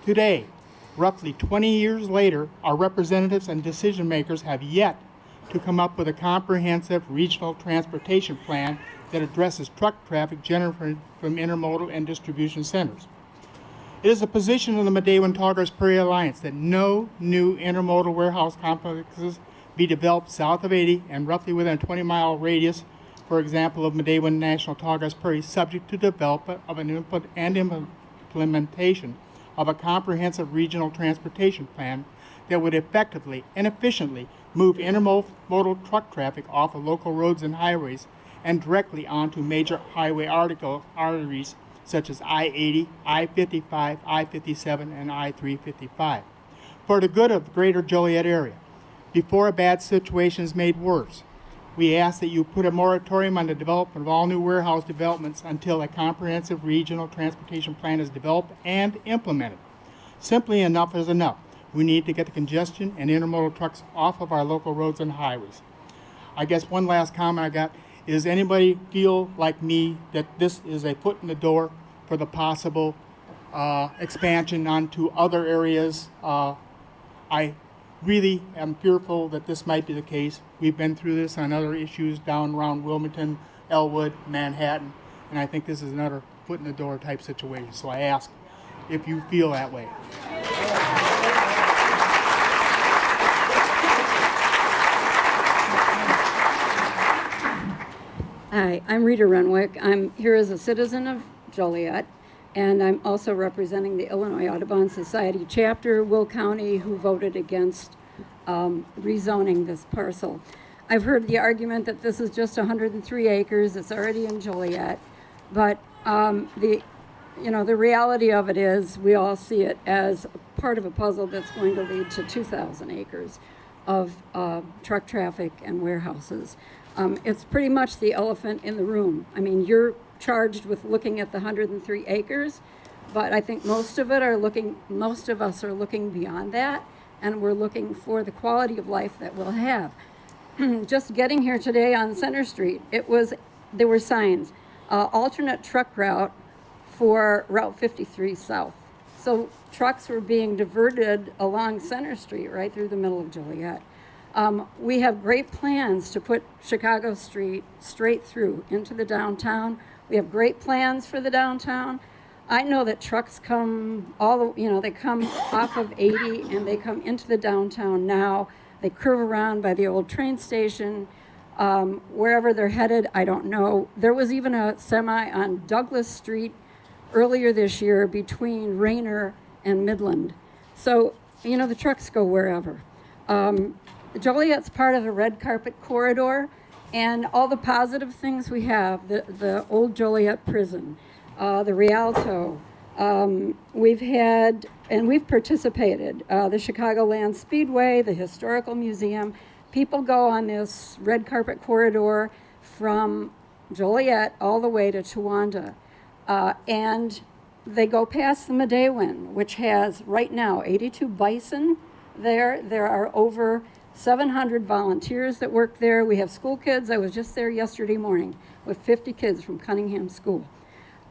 Today, roughly 20 years later, our representatives and decision makers have yet to come up with a comprehensive regional transportation plan that addresses truck traffic generated from intermodal and distribution centers. It is the position of the Medewan-Tallgrass Prairie Alliance that no new intermodal warehouse complexes be developed south of 80 and roughly within a 20-mile radius, for example, of Medewan National Tallgrass Prairie, subject to development of an implementation of a comprehensive regional transportation plan that would effectively and efficiently move intermodal truck traffic off of local roads and highways and directly onto major highway arteries such as I-80, I-55, I-57, and I-355, for the good of the greater Joliet area. Before a bad situation is made worse, we ask that you put a moratorium on the development of all new warehouse developments until a comprehensive regional transportation plan is developed and implemented. Simply enough is enough. We need to get the congestion and intermodal trucks off of our local roads and highways. I guess one last comment I got is, anybody feel like me that this is a foot in the door for the possible expansion onto other areas? I really am fearful that this might be the case. We've been through this on other issues down around Wilmington, Elwood, Manhattan, and I think this is another foot in the door type situation. So I ask if you feel that way. Hi, I'm Rita Renwick. I'm here as a citizen of Joliet, and I'm also representing the Illinois Audubon Society chapter, Will County, who voted against rezoning this parcel. I've heard the argument that this is just 103 acres, it's already in Joliet, but the reality of it is we all see it as part of a puzzle that's going to lead to 2,000 acres of truck traffic and warehouses. It's pretty much the elephant in the room. I mean, you're charged with looking at the 103 acres, but I think most of us are looking beyond that, and we're looking for the quality of life that we'll have. Just getting here today on Center Street, there were signs, alternate truck route for Route 53 South. So trucks were being diverted along Center Street right through the middle of Joliet. We have great plans to put Chicago Street straight through into the downtown. We have great plans for the downtown. I know that trucks come they come off of 80 and they come into the downtown now. They curve around by the old train station. Wherever they're headed, I don't know. There was even a semi on Douglas Street earlier this year between Rayner and Midland. So, the trucks go wherever. Joliet's part of the red carpet corridor, and all the positive things we have, the old Joliet prison, the Rialto, we've participated, the Chicagoland Speedway, the Historical Museum. People go on this red carpet corridor from Joliet all the way to Towanda, and they go past the Medewan, which has right now 82 bison there. There are over 700 volunteers that work there. We have school kids. I was just there yesterday morning with 50 kids from Cunningham School.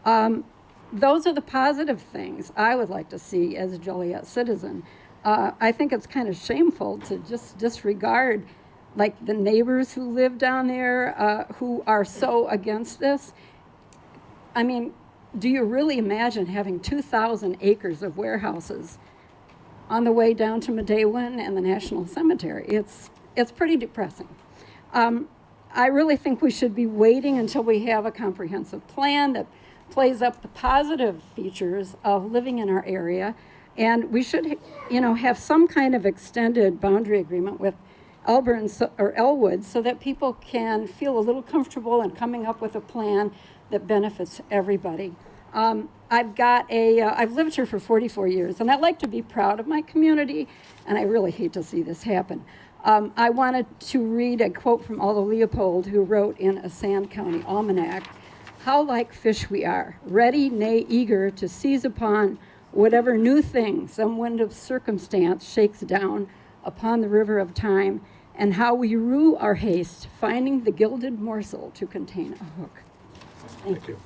Those are the positive things I would like to see as a Joliet citizen. I think it's kind of shameful to just disregard like the neighbors who live down there who are so against this. I mean, do you really imagine having 2,000 acres of warehouses on the way down to Medewan and the National Cemetery? It's pretty depressing. I really think we should be waiting until we have a comprehensive plan that plays up the positive features of living in our area, and we should, have some kind of extended boundary agreement with Elwood so that people can feel a little comfortable in coming up with a plan that benefits everybody. I've lived here for 44 years, and I like to be proud of my community, and I really hate to see this happen. I wanted to read a quote from Aldo Leopold, who wrote in a Sand County Almanac, "How like fish we are, ready, nay eager, to seize upon whatever new thing some wind of circumstance shakes down upon the river of time, and how we rue our haste, finding the gilded morsel to contain a hook." Thank you.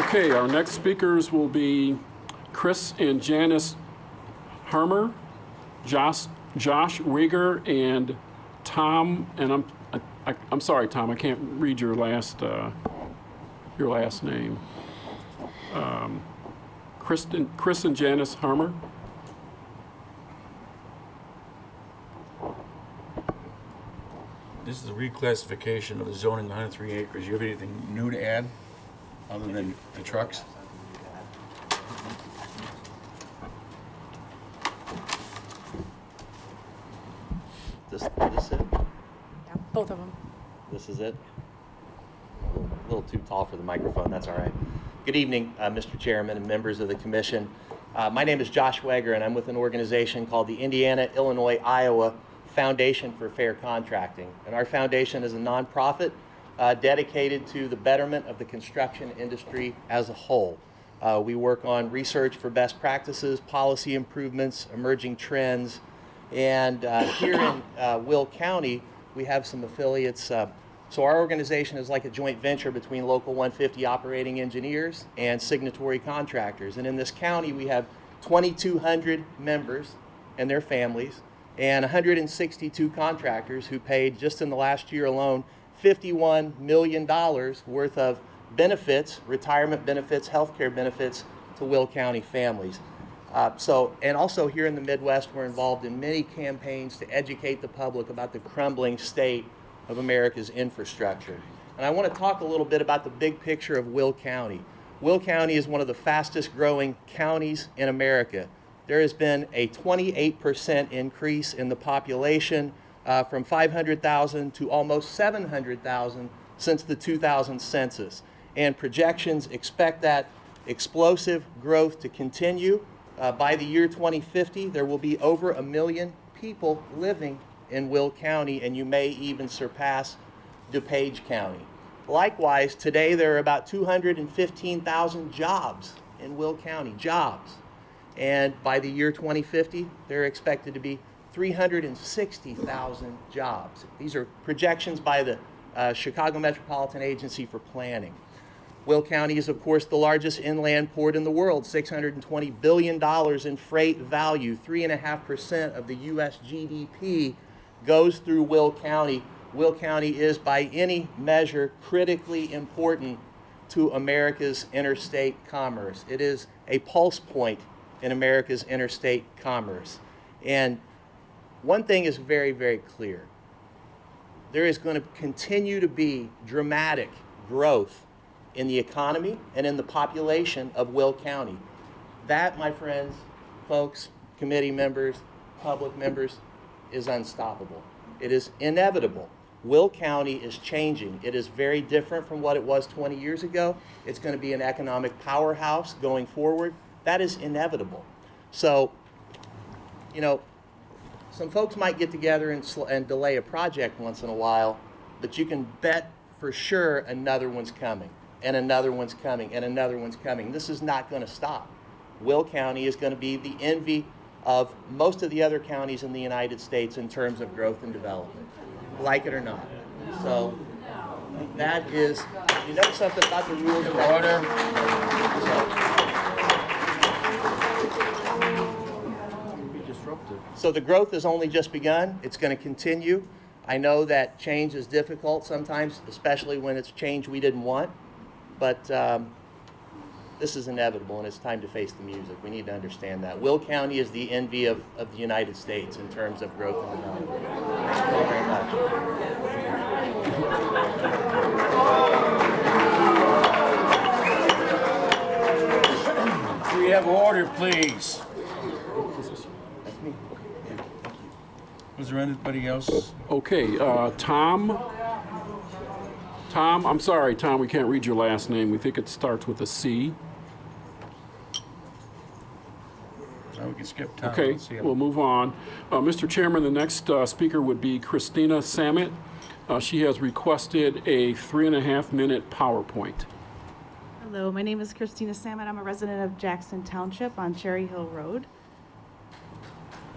Okay, our next speakers will be Chris and Janice Harmer, Josh Rieger, and Tom. And I'm sorry, Tom, I can't read your last name. Chris and Janice Harmer. This is a reclassification of the zoning 103 acres. You have anything new to add other than the trucks? This it? Yeah, both of them. This is it? A little too tall for the microphone, that's all right. Good evening, Mr. Chairman and members of the commission. My name is Josh Weger, and I'm with an organization called the Indiana, Illinois, Iowa Foundation for Fair Contracting. And our foundation is a nonprofit dedicated to the betterment of the construction industry as a whole. We work on research for best practices, policy improvements, emerging trends, and here in Will County, we have some affiliates. So our organization is like a joint venture between Local 150 operating engineers and signatory contractors. And in this county, we have 2,200 members and their families, and 162 contractors who paid, just in the last year alone, $51 million worth of benefits, retirement benefits, health care benefits to Will County families. And also here in the Midwest, we're involved in many campaigns to educate the public about the crumbling state of America's infrastructure. And I want to talk a little bit about the big picture of Will County. Will County is one of the fastest growing counties in America. There has been a 28% increase in the population from 500,000 to almost 700,000 since the 2000 census. And projections expect that explosive growth to continue. By the year 2050, there will be over 1 million people living in Will County, and you may even surpass DuPage County. Likewise, today there are about 215,000 jobs in Will County, jobs. And by the year 2050, there are expected to be 360,000 jobs. These are projections by the Chicago Metropolitan Agency for Planning. Will County is, of course, the largest inland port in the world, $620 billion in freight value. 3.5% of the U.S. GDP goes through Will County. Will County is, by any measure, critically important to America's interstate commerce. It is a pulse point in America's interstate commerce. And one thing is very, very clear. There is going to continue to be dramatic growth in the economy and in the population of Will County. That, my friends, folks, committee members, public members, is unstoppable. It is inevitable. Will County is changing. It is very different from what it was 20 years ago. It's going to be an economic powerhouse going forward. That is inevitable. So, you know, some folks might get together and delay a project once in a while, but you can bet for sure another one's coming, and another one's coming, and another one's coming. This is not going to stop. Will County is going to be the envy of most of the other counties in the United States in terms of growth and development, like it or not. So that is, you know something about the rules of order? So the growth has only just begun. It's going to continue. I know that change is difficult sometimes, especially when it's change we didn't want. But this is inevitable, and it's time to face the music. We need to understand that. Will County is the envy of the United States in terms of growth and development. Thank you very much. Can we have order, please? Was there anybody else? Okay, Tom Tom, I'm sorry, Tom, we can't read your last name. We think it starts with a C. Now we can skip Tom. Okay, Let's see him. we'll move on. Mr. Chairman, the next speaker would be Christina Samet. She has requested a 3.5-minute PowerPoint. Hello, my name is Christina Samet. I'm a resident of Jackson Township on Cherry Hill Road.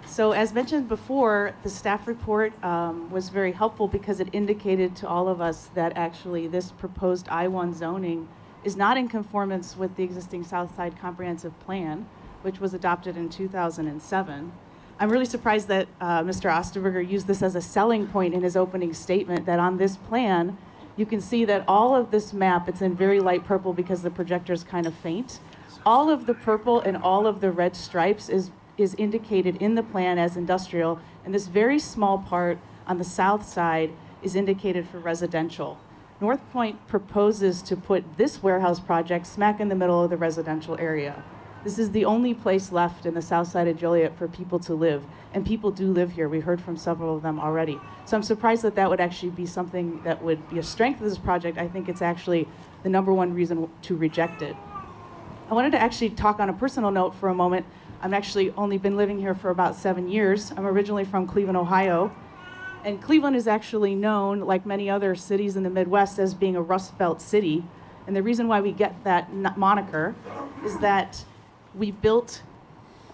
So as mentioned before, the staff report was very helpful because it indicated to all of us that actually this proposed I-1 zoning is not in conformance with the existing Southside Comprehensive Plan, which was adopted in 2007. I'm really surprised that Mr. Osterberger used this as a selling point in his opening statement, that on this plan, you can see that all of this map, it's in very light purple because the projector's kind of faint. All of the purple and all of the red stripes is indicated in the plan as industrial, and this very small part on the south side is indicated for residential. North Point proposes to put this warehouse project smack in the middle of the residential area. This is the only place left in the south side of Joliet for people to live, and people do live here. We heard from several of them already. So I'm surprised that that would actually be something that would be a strength of this project. I think it's actually the #1 reason to reject it. I wanted to actually talk on a personal note for a moment. I've actually only been living here for about 7 years. I'm originally from Cleveland, Ohio. And Cleveland is actually known, like many other cities in the Midwest, as being a Rust Belt city. And the reason why we get that moniker is that we built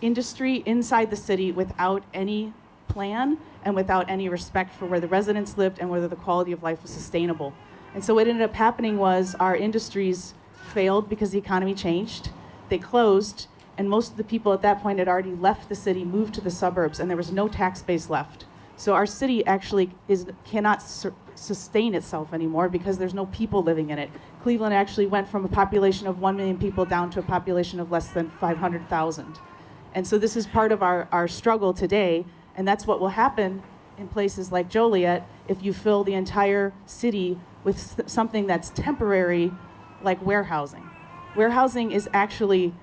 industry inside the city without any plan and without any respect for where the residents lived and whether the quality of life was sustainable. And so what ended up happening was our industries failed because the economy changed. They closed, and most of the people at that point had already left the city, moved to the suburbs, and there was no tax base left. So our city actually cannot sustain itself anymore because there's no people living in it. Cleveland actually went from a population of 1 million people down to a population of less than 500,000. And so this is part of our struggle today, and that's what will happen in places like Joliet if you fill the entire city with something that's temporary, like warehousing. Warehousing is actually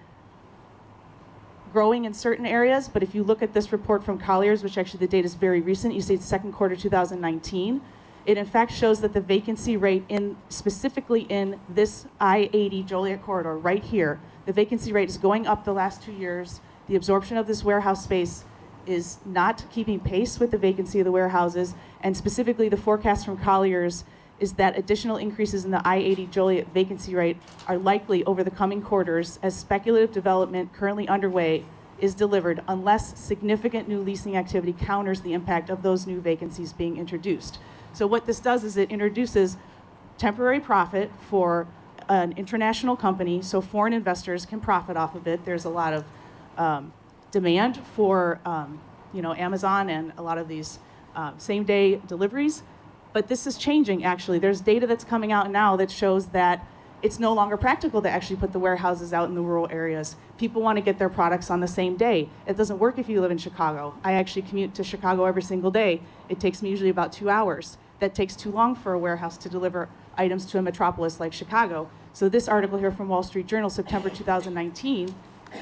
growing in certain areas, but if you look at this report from Colliers, which actually the data is very recent, you see it's second quarter 2019, it in fact shows that the vacancy rate specifically in this I-80 Joliet corridor right here, the vacancy rate is going up the last 2 years. The absorption of this warehouse space is not keeping pace with the vacancy of the warehouses, and specifically the forecast from Colliers is that additional increases in the I-80 Joliet vacancy rate are likely over the coming quarters as speculative development currently underway is delivered unless significant new leasing activity counters the impact of those new vacancies being introduced. So what this does is it introduces temporary profit for an international company so foreign investors can profit off of it. There's a lot of demand for Amazon and a lot of these same-day deliveries. But this is changing, actually. There's data that's coming out now that shows that it's no longer practical to actually put the warehouses out in the rural areas. People want to get their products on the same day. It doesn't work if you live in Chicago. I actually commute to Chicago every single day. It takes me usually about 2 hours. That takes too long for a warehouse to deliver items to a metropolis like Chicago. So this article here from Wall Street Journal, September 2019,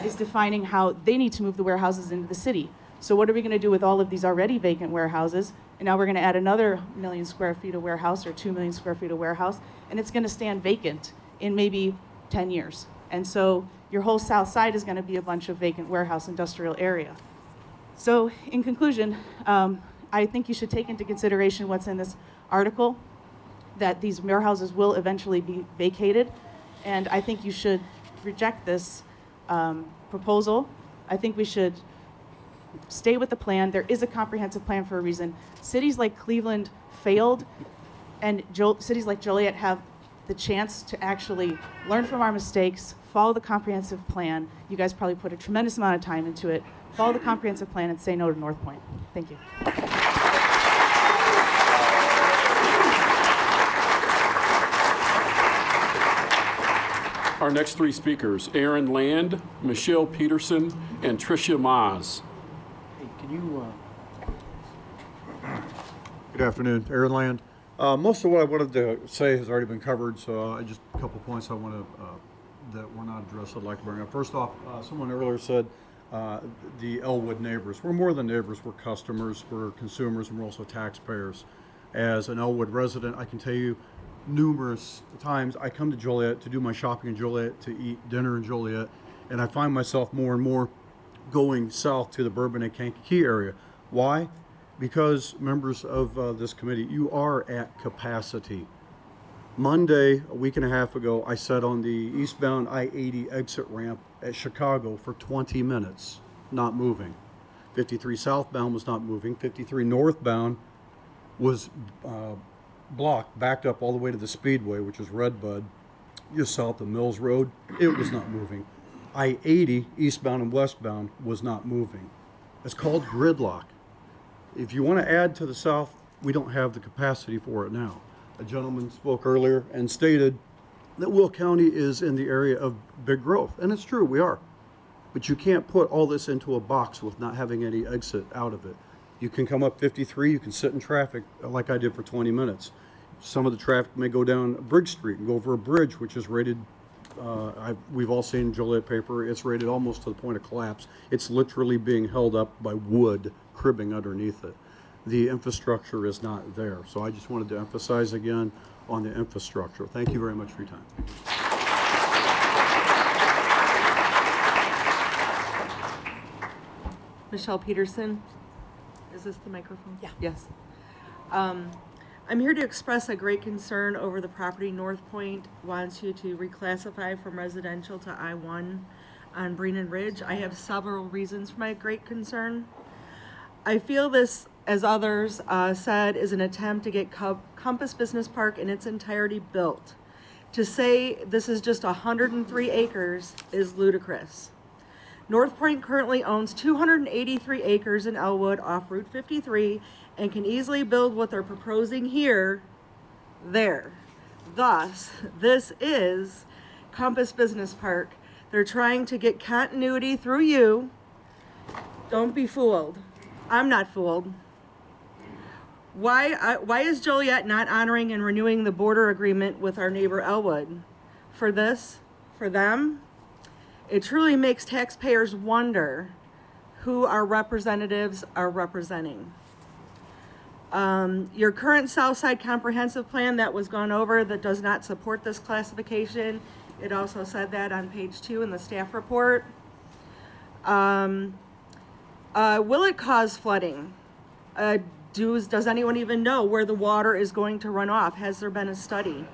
is defining how they need to move the warehouses into the city. So what are we going to do with all of these already vacant warehouses? And now we're going to add another 1 million square feet of warehouse or 2 million square feet of warehouse, and it's going to stand vacant in maybe 10 years. And so your whole south side is going to be a bunch of vacant warehouse industrial area. So in conclusion, I think you should take into consideration what's in this article, that these warehouses will eventually be vacated, and I think you should reject this proposal. I think we should stay with the plan. There is a comprehensive plan for a reason. Cities like Cleveland failed, and cities like Joliet have the chance to actually learn from our mistakes, follow the comprehensive plan. You guys probably put a tremendous amount of time into it. Follow the comprehensive plan and say no to North Point. Thank you. Our next three speakers, Aaron Land, Michelle Peterson, and Tricia Maas. Can you, Good afternoon, Aaron Land. Most of what I wanted to say has already been covered, so just a couple points I want to, that were not addressed I'd like to bring up. First off, someone earlier said the Elwood neighbors. We're more than neighbors, we're customers, we're consumers, and we're also taxpayers. As an Elwood resident, I can tell you numerous times. I come to Joliet to do my shopping in Joliet, to eat dinner in Joliet, and I find myself more and more going south to the Bourbon and Kankakee area. Why? Because members of this committee, you are at capacity. Monday, a week and a half ago, I sat on the eastbound I-80 exit ramp at Chicago for 20 minutes, not moving. 53 southbound was not moving. 53 northbound was blocked, backed up all the way to the Speedway, which is Redbud, just south of Mills Road. It was not moving. I-80, eastbound and westbound, was not moving. It's called gridlock. If you want to add to the south, we don't have the capacity for it now. A gentleman spoke earlier and stated that Will County is in the area of big growth, and it's true, we are. But you can't put all this into a box with not having any exit out of it. You can come up 53, you can sit in traffic like I did for 20 minutes. Some of the traffic may go down Bridge Street and go over a bridge, which is rated, we've all seen Joliet paper, it's rated almost to the point of collapse. It's literally being held up by wood cribbing underneath it. The infrastructure is not there. So I just wanted to emphasize again on the infrastructure. Thank you very much for your time. Michelle Peterson. Is this the microphone? Yeah. Yes. I'm here to express a great concern over the property North Point wants you to reclassify from residential to I-1 on Breenan Ridge. I have several reasons for my great concern. I feel this, as others said, is an attempt to get Compass Business Park in its entirety built. To say this is just 103 acres is ludicrous. North Point currently owns 283 acres in Elwood off Route 53 and can easily build what they're proposing here, there. Thus, this is Compass Business Park. They're trying to get continuity through you. Don't be fooled. I'm not fooled. Why is Joliet not honoring and renewing the border agreement with our neighbor Elwood? For this, for them, it truly makes taxpayers wonder who our representatives are representing. Your current Southside Comprehensive Plan that was gone over that does not support this classification, it also said that on page 2 in the staff report. Will it cause flooding? Does anyone even know where the water is going to run off? Has there been a study?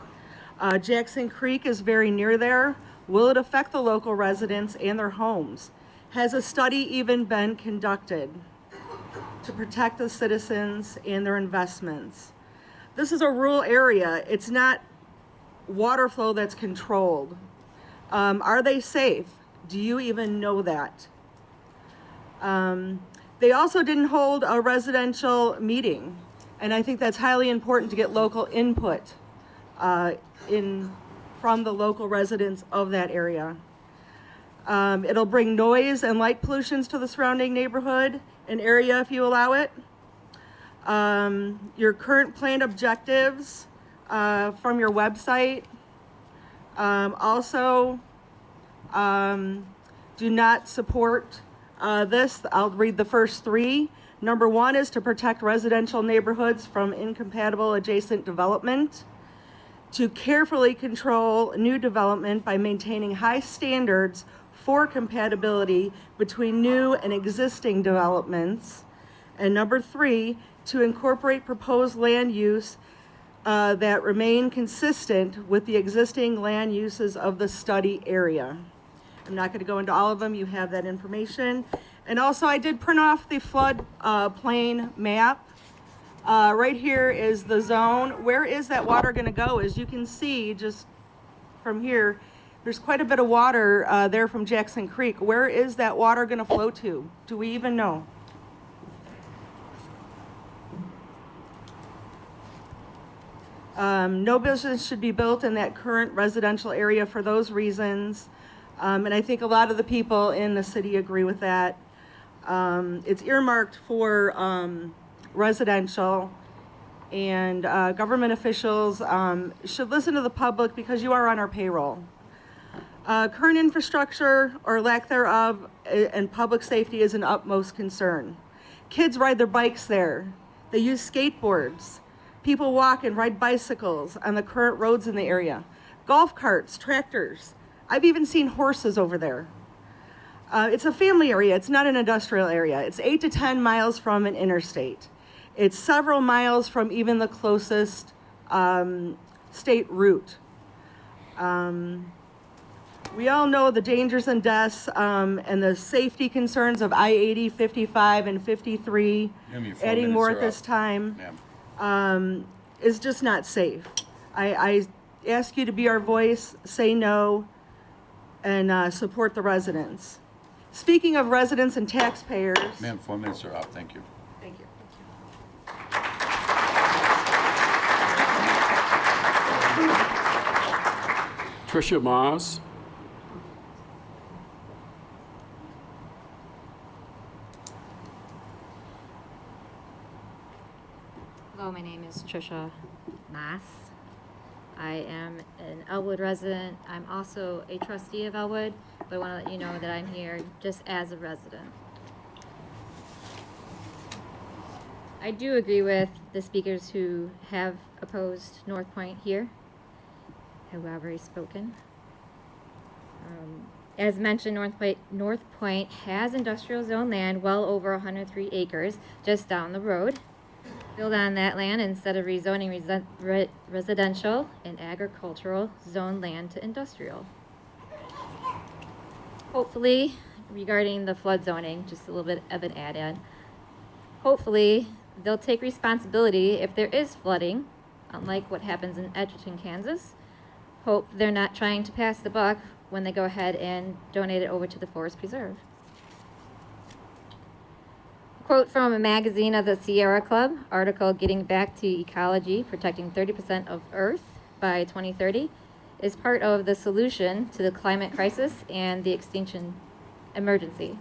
Jackson Creek is very near there. Will it affect the local residents and their homes? Has a study even been conducted to protect the citizens and their investments? This is a rural area. It's not water flow that's controlled. Are they safe? Do you even know that? They also didn't hold a residential meeting, and I think that's highly important to get local input from the local residents of that area. It'll bring noise and light pollutions to the surrounding neighborhood and area if you allow it. Your current planned objectives from your website also do not support this. I'll read the first 3. Number 1 is to protect residential neighborhoods from incompatible adjacent development, to carefully control new development by maintaining high standards for compatibility between new and existing developments, and number 3, to incorporate proposed land use that remain consistent with the existing land uses of the study area. I'm not going to go into all of them. You have that information. And also, I did print off the flood plain map. Right here is the zone. Where is that water going to go? As you can see, just from here, there's quite a bit of water there from Jackson Creek. Where is that water going to flow to? Do we even know? No business should be built in that current residential area for those reasons. And I think a lot of the people in the city agree with that. It's earmarked for residential, and government officials should listen to the public because you are on our payroll. Current infrastructure or lack thereof and public safety is an utmost concern. Kids ride their bikes there. They use skateboards. People walk and ride bicycles on the current roads in the area. Golf carts, tractors. I've even seen horses over there. It's a family area. It's not an industrial area. It's 8 to 10 miles from an interstate. It's several miles from even the closest state route. We all know the dangers and deaths and the safety concerns of I-80, 55, and 53. Ma'am, your 4 Adding minutes more are at this up. time Ma'am. is just not safe. I ask you to be our voice, say no, and support the residents. Speaking of residents and taxpayers. Ma'am, 4 minutes are up. Thank you. Thank you. Tricia Maas. Hello, my name is Tricia Maas. I am an Elwood resident. I'm also a trustee of Elwood, but I want to let you know that I'm here just as a resident. I do agree with the speakers who have opposed North Point here, who have already spoken. As mentioned, North Point has industrial zone land well over 103 acres just down the road. Build on that land instead of rezoning residential and agricultural zone land to industrial. Hopefully, regarding the flood zoning, just a little bit of an add-in. Hopefully, they'll take responsibility if there is flooding, unlike what happens in Edgerton, Kansas. Hope they're not trying to pass the buck when they go ahead and donate it over to the Forest Preserve. Quote from a magazine of the Sierra Club, article Getting Back to Ecology, Protecting 30% of Earth by 2030, is part of the solution to the climate crisis and the extinction emergency.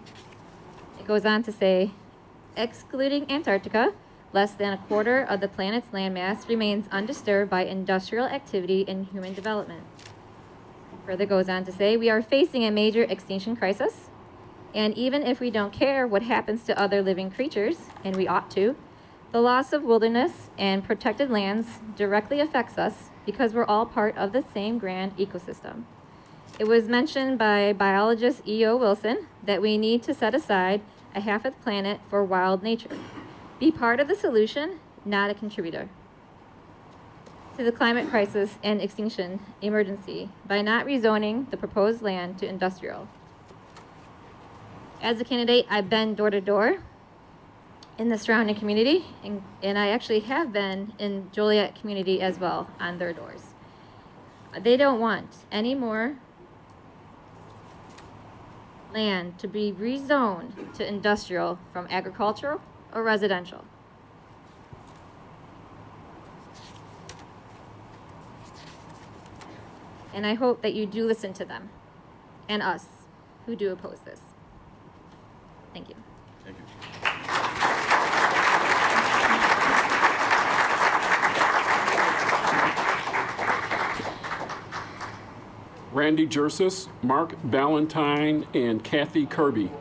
It goes on to say, excluding Antarctica, less than a quarter of the planet's landmass remains undisturbed by industrial activity and human development. Further goes on to say, we are facing a major extinction crisis. And even if we don't care what happens to other living creatures, and we ought to, the loss of wilderness and protected lands directly affects us because we're all part of the same grand ecosystem. It was mentioned by biologist E.O. Wilson that we need to set aside a half of the planet for wild nature. Be part of the solution, not a contributor to the climate crisis and extinction emergency by not rezoning the proposed land to industrial. As a candidate, I've been door to door in the surrounding community, and I actually have been in Joliet community as well on their doors. They don't want any more land to be rezoned to industrial from agricultural or residential. And I hope that you do listen to them and us who do oppose this. Thank you. Thank you. Randy Jersis, Mark Ballantyne, and Kathy Kirby.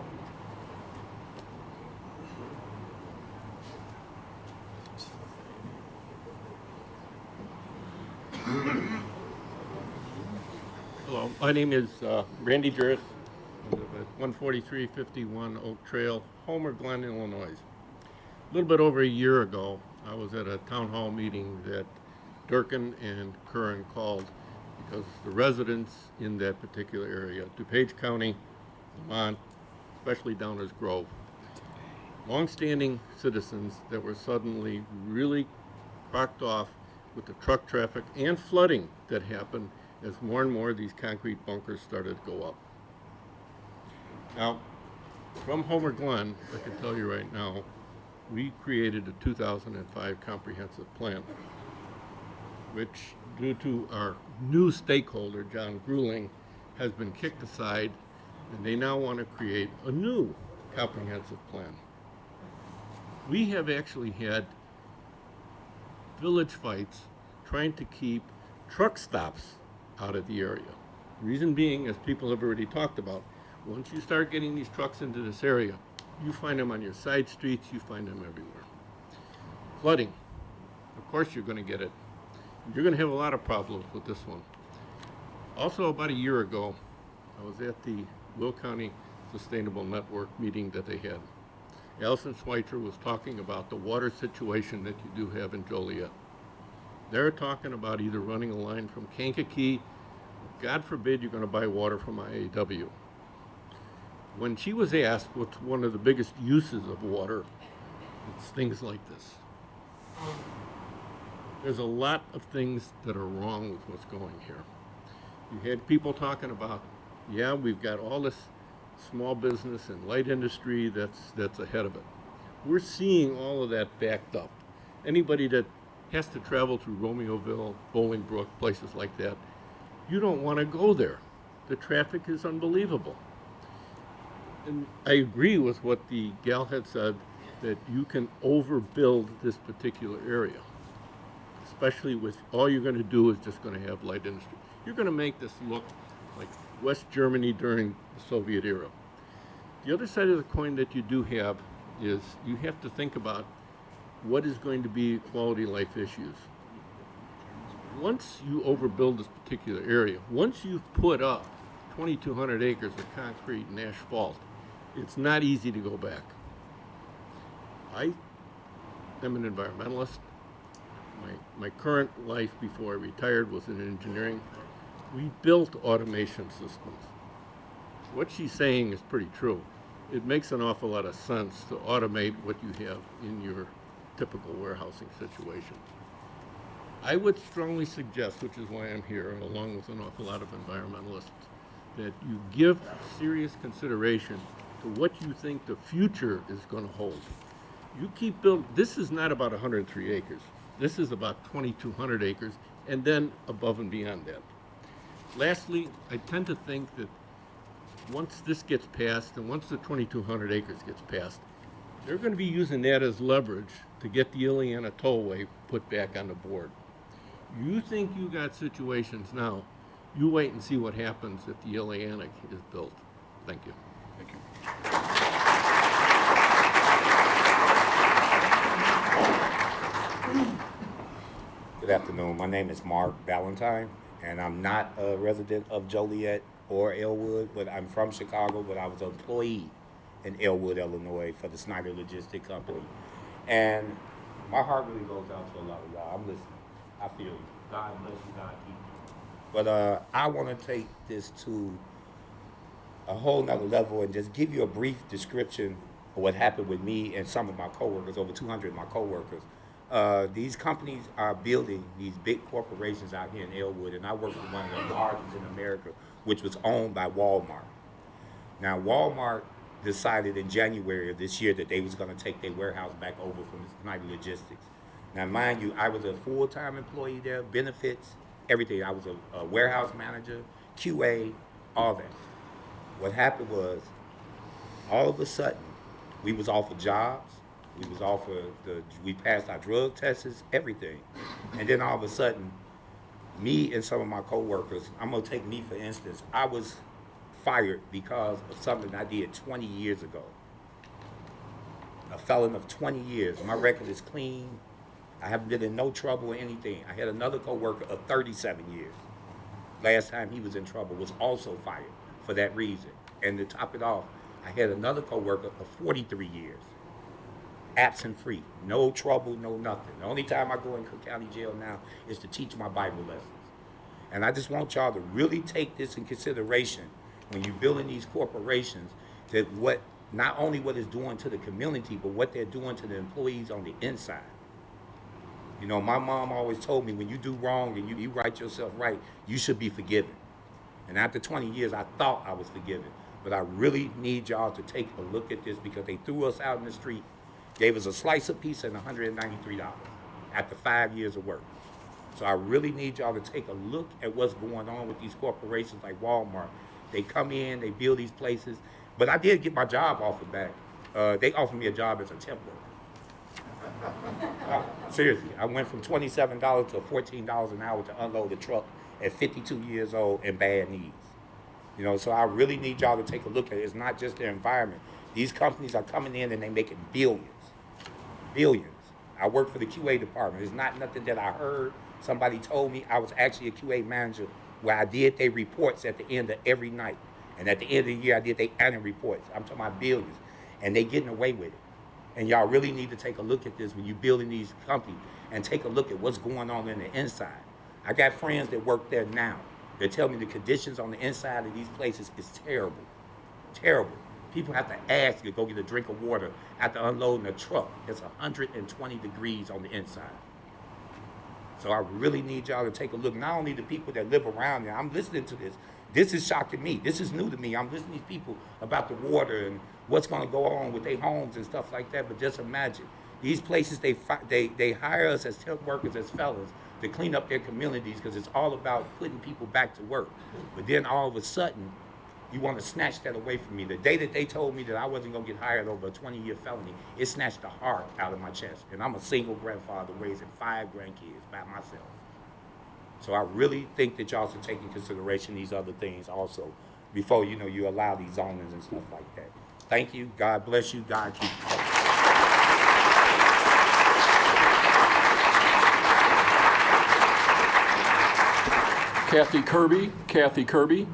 Hello, my name is Randy Juris. I live at 14351 Oak Trail, Homer Glen, Illinois. A little bit over a year ago, I was at a town hall meeting that Durkin and Curran called because the residents in that particular area, DuPage County, Lamont, especially Downers Grove, longstanding citizens that were suddenly really crocked off with the truck traffic and flooding that happened as more and more of these concrete bunkers started to go up. Now, from Homer Glen, I can tell you right now, we created a 2005 comprehensive plan, which, due to our new stakeholder, John Grueling, has been kicked aside, and they now want to create a new comprehensive plan. We have actually had village fights trying to keep truck stops out of the area. Reason being, as people have already talked about, once you start getting these trucks into this area, you find them on your side streets, you find them everywhere. Flooding. Of course you're going to get it. You're going to have a lot of problems with this one. Also, about a year ago, I was at the Will County Sustainable Network meeting that they had. Allison Schweitzer was talking about the water situation that you do have in Joliet. They're talking about either running a line from Kankakee, God forbid you're going to buy water from IAW. When she was asked what's one of the biggest uses of water, it's things like this. There's a lot of things that are wrong with what's going here. You had people talking about, yeah, we've got all this small business and light industry that's ahead of it. We're seeing all of that backed up. Anybody that has to travel through Romeoville, Bolingbrook, places like that, you don't want to go there. The traffic is unbelievable. And I agree with what the gal had said, that you can overbuild this particular area, especially with all you're going to do is just going to have light industry. You're going to make this look like West Germany during the Soviet era. The other side of the coin that you do have is you have to think about what is going to be quality of life issues. Once you overbuild this particular area, once you've put up 2,200 acres of concrete and asphalt, it's not easy to go back. I am an environmentalist. My current life before I retired was in engineering. We built automation systems. What she's saying is pretty true. It makes an awful lot of sense to automate what you have in your typical warehousing situation. I would strongly suggest, which is why I'm here, along with an awful lot of environmentalists, that you give serious consideration to what you think the future is going to hold. You keep building, this is not about 103 acres. This is about 2,200 acres, and then above and beyond that. Lastly, I tend to think that once this gets passed, and once the 2,200 acres gets passed, they're going to be using that as leverage to get the Ileana tollway put back on the board. You think you got situations now, you wait and see what happens if the Ileana is built. Thank you. Thank you. Good afternoon. My name is Mark Ballantyne, and I'm not a resident of Joliet or Elwood, but I'm from Chicago, but I was an employee in Elwood, Illinois for the Snyder Logistics Company. And my heart really goes out to a lot of y'all. I'm listening. I feel you. God bless you, God keep you. But I want to take this to a whole nother level and just give you a brief description of what happened with me and some of my coworkers, over 200 of my coworkers. These companies are building these big corporations out here in Elwood, and I work with one of the largest in America, which was owned by Walmart. Now, Walmart decided in January of this year that they was going to take their warehouse back over from Snyder Logistics. Now, mind you, I was a full-time employee there, benefits, everything. I was a warehouse manager, QA, all that. What happened was, all of a sudden, we was offered jobs, we passed our drug tests, everything. And then all of a sudden, me and some of my coworkers, I'm gonna take me for instance, I was fired because of something I did 20 years ago. A felon of 20 years. My record is clean. I haven't been in no trouble or anything. I had another coworker of 37 years. Last time he was in trouble was also fired for that reason. And to top it off, I had another coworker of 43 years. Absent free, no trouble, no nothing. The only time I go in Cook County Jail now is to teach my Bible lessons. And I just want y'all to really take this in consideration when you're building these corporations, that what, not only what it's doing to the community, but what they're doing to the employees on the inside. You know, my mom always told me, when you do wrong and you write yourself right, you should be forgiven. And after 20 years, I thought I was forgiven. But I really need y'all to take a look at this, because they threw us out in the street, gave us a slice of pizza and $193 after 5 years of work. So I really need y'all to take a look at what's going on with these corporations like Walmart. They come in, they build these places. But I did get my job offered back. They offered me a job as a temp worker. Seriously, I went from $27 to $14 an hour to unload a truck at 52 years old and bad knees. You know, so I really need y'all to take a look at it. It's not just their environment. These companies are coming in and they're making billions. Billions. I work for the QA department. It's not nothing that I heard. Somebody told me. I was actually a QA manager where I did their reports at the end of every night. And at the end of the year, I did their annual reports. I'm talking about billions. And they getting away with it. And y'all really need to take a look at this when you're building these companies and take a look at what's going on in the inside. I got friends that work there now. They tell me the conditions on the inside of these places is terrible. Terrible. People have to ask to go get a drink of water after unloading a truck. It's 120 degrees on the inside. So I really need y'all to take a look. Not only the people that live around there, I'm listening to this. This is shocking me. This is new to me. I'm listening to these people about the water and what's going to go on with their homes and stuff like that. But just imagine, these places, they hire us as temp workers, as fellas, to clean up their communities because it's all about putting people back to work. But then all of a sudden, you want to snatch that away from me. The day that they told me that I wasn't going to get hired over a 20-year felony, it snatched the heart out of my chest. And I'm a single grandfather raising 5 grandkids by myself. So I really think that y'all should take into consideration these other things also before, you allow these zonings and stuff like that. Thank you. God bless you. God keep you. Kathy Kirby. Kathy Kirby.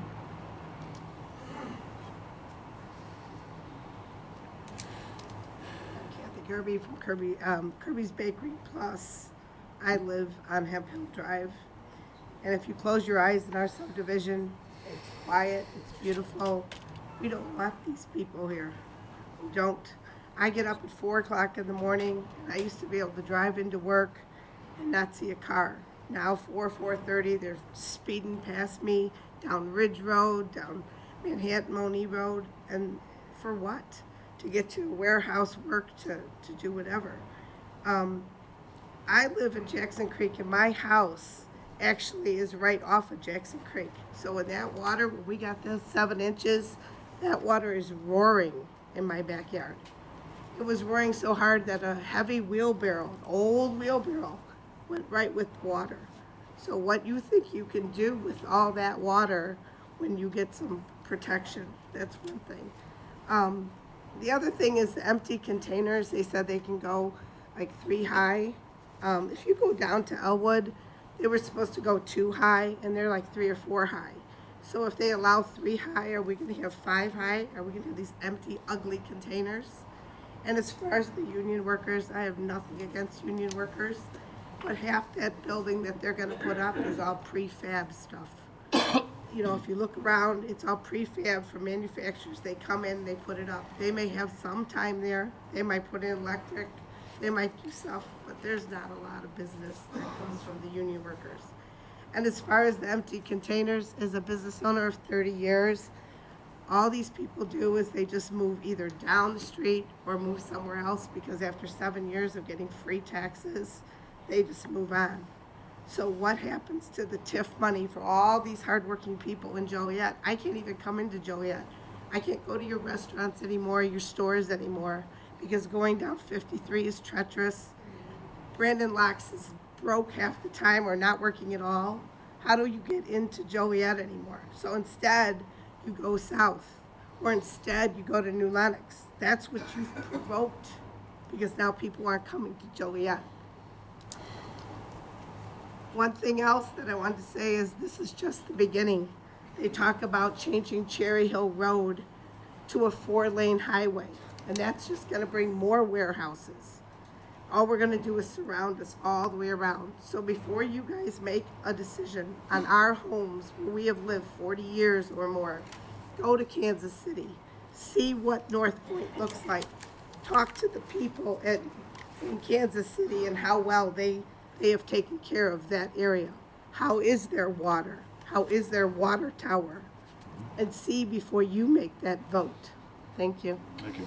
Kathy Kirby from Kirby's Bakery Plus. I live on Hemp Hill Drive. And if you close your eyes in our subdivision, it's quiet, it's beautiful. We don't want these people here. We don't. I get up at 4 o'clock in the morning, and I used to be able to drive into work and not see a car. Now 4:30, they're speeding past me down Ridge Road, down Manhattan-Monee Road, and for what? To get to warehouse work, to do whatever. I live in Jackson Creek, and my house actually is right off of Jackson Creek. So when that water, when we got this 7 inches, that water is roaring in my backyard. It was roaring so hard that a heavy wheelbarrow, an old wheelbarrow, went right with the water. So what you think you can do with all that water when you get some protection, that's one thing. The other thing is the empty containers. They said they can go like 3 high. If you go down to Elwood, they were supposed to go 2 high, and they're like 3 or 4 high. So if they allow 3 high, are we going to have 5 high? Are we going to have these empty, ugly containers? And as far as the union workers, I have nothing against union workers, but half that building that they're going to put up is all prefab stuff. If you look around, it's all prefab from manufacturers. They come in, they put it up. They may have some time there. They might put in electric. They might do stuff, but there's not a lot of business that comes from the union workers. And as far as the empty containers, as a business owner of 30 years, all these people do is they just move either down the street or move somewhere else because after 7 years of getting free taxes, they just move on. So what happens to the TIF money for all these hardworking people in Joliet? I can't even come into Joliet. I can't go to your restaurants anymore, your stores anymore, because going down 53 is treacherous. Brandon Locks is broke half the time or not working at all. How do you get into Joliet anymore? So instead, you go south, or instead you go to New Lenox. That's what you've provoked, because now people aren't coming to Joliet. One thing else that I wanted to say is this is just the beginning. They talk about changing Cherry Hill Road to a 4-lane highway, and that's just going to bring more warehouses. All we're going to do is surround us all the way around. So before you guys make a decision on our homes where we have lived 40 years or more, go to Kansas City, see what North Point looks like, talk to the people in Kansas City and how well they have taken care of that area. How is their water? How is their water tower? And see before you make that vote. Thank you. Thank you.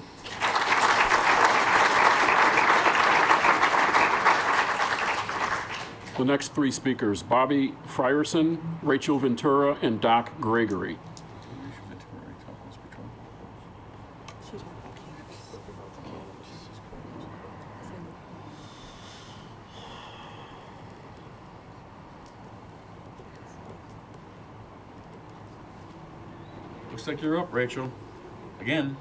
The next 3 speakers, Bobby Frierson, Rachel Ventura, and Doc Gregory. Looks like you're up, Rachel. Again.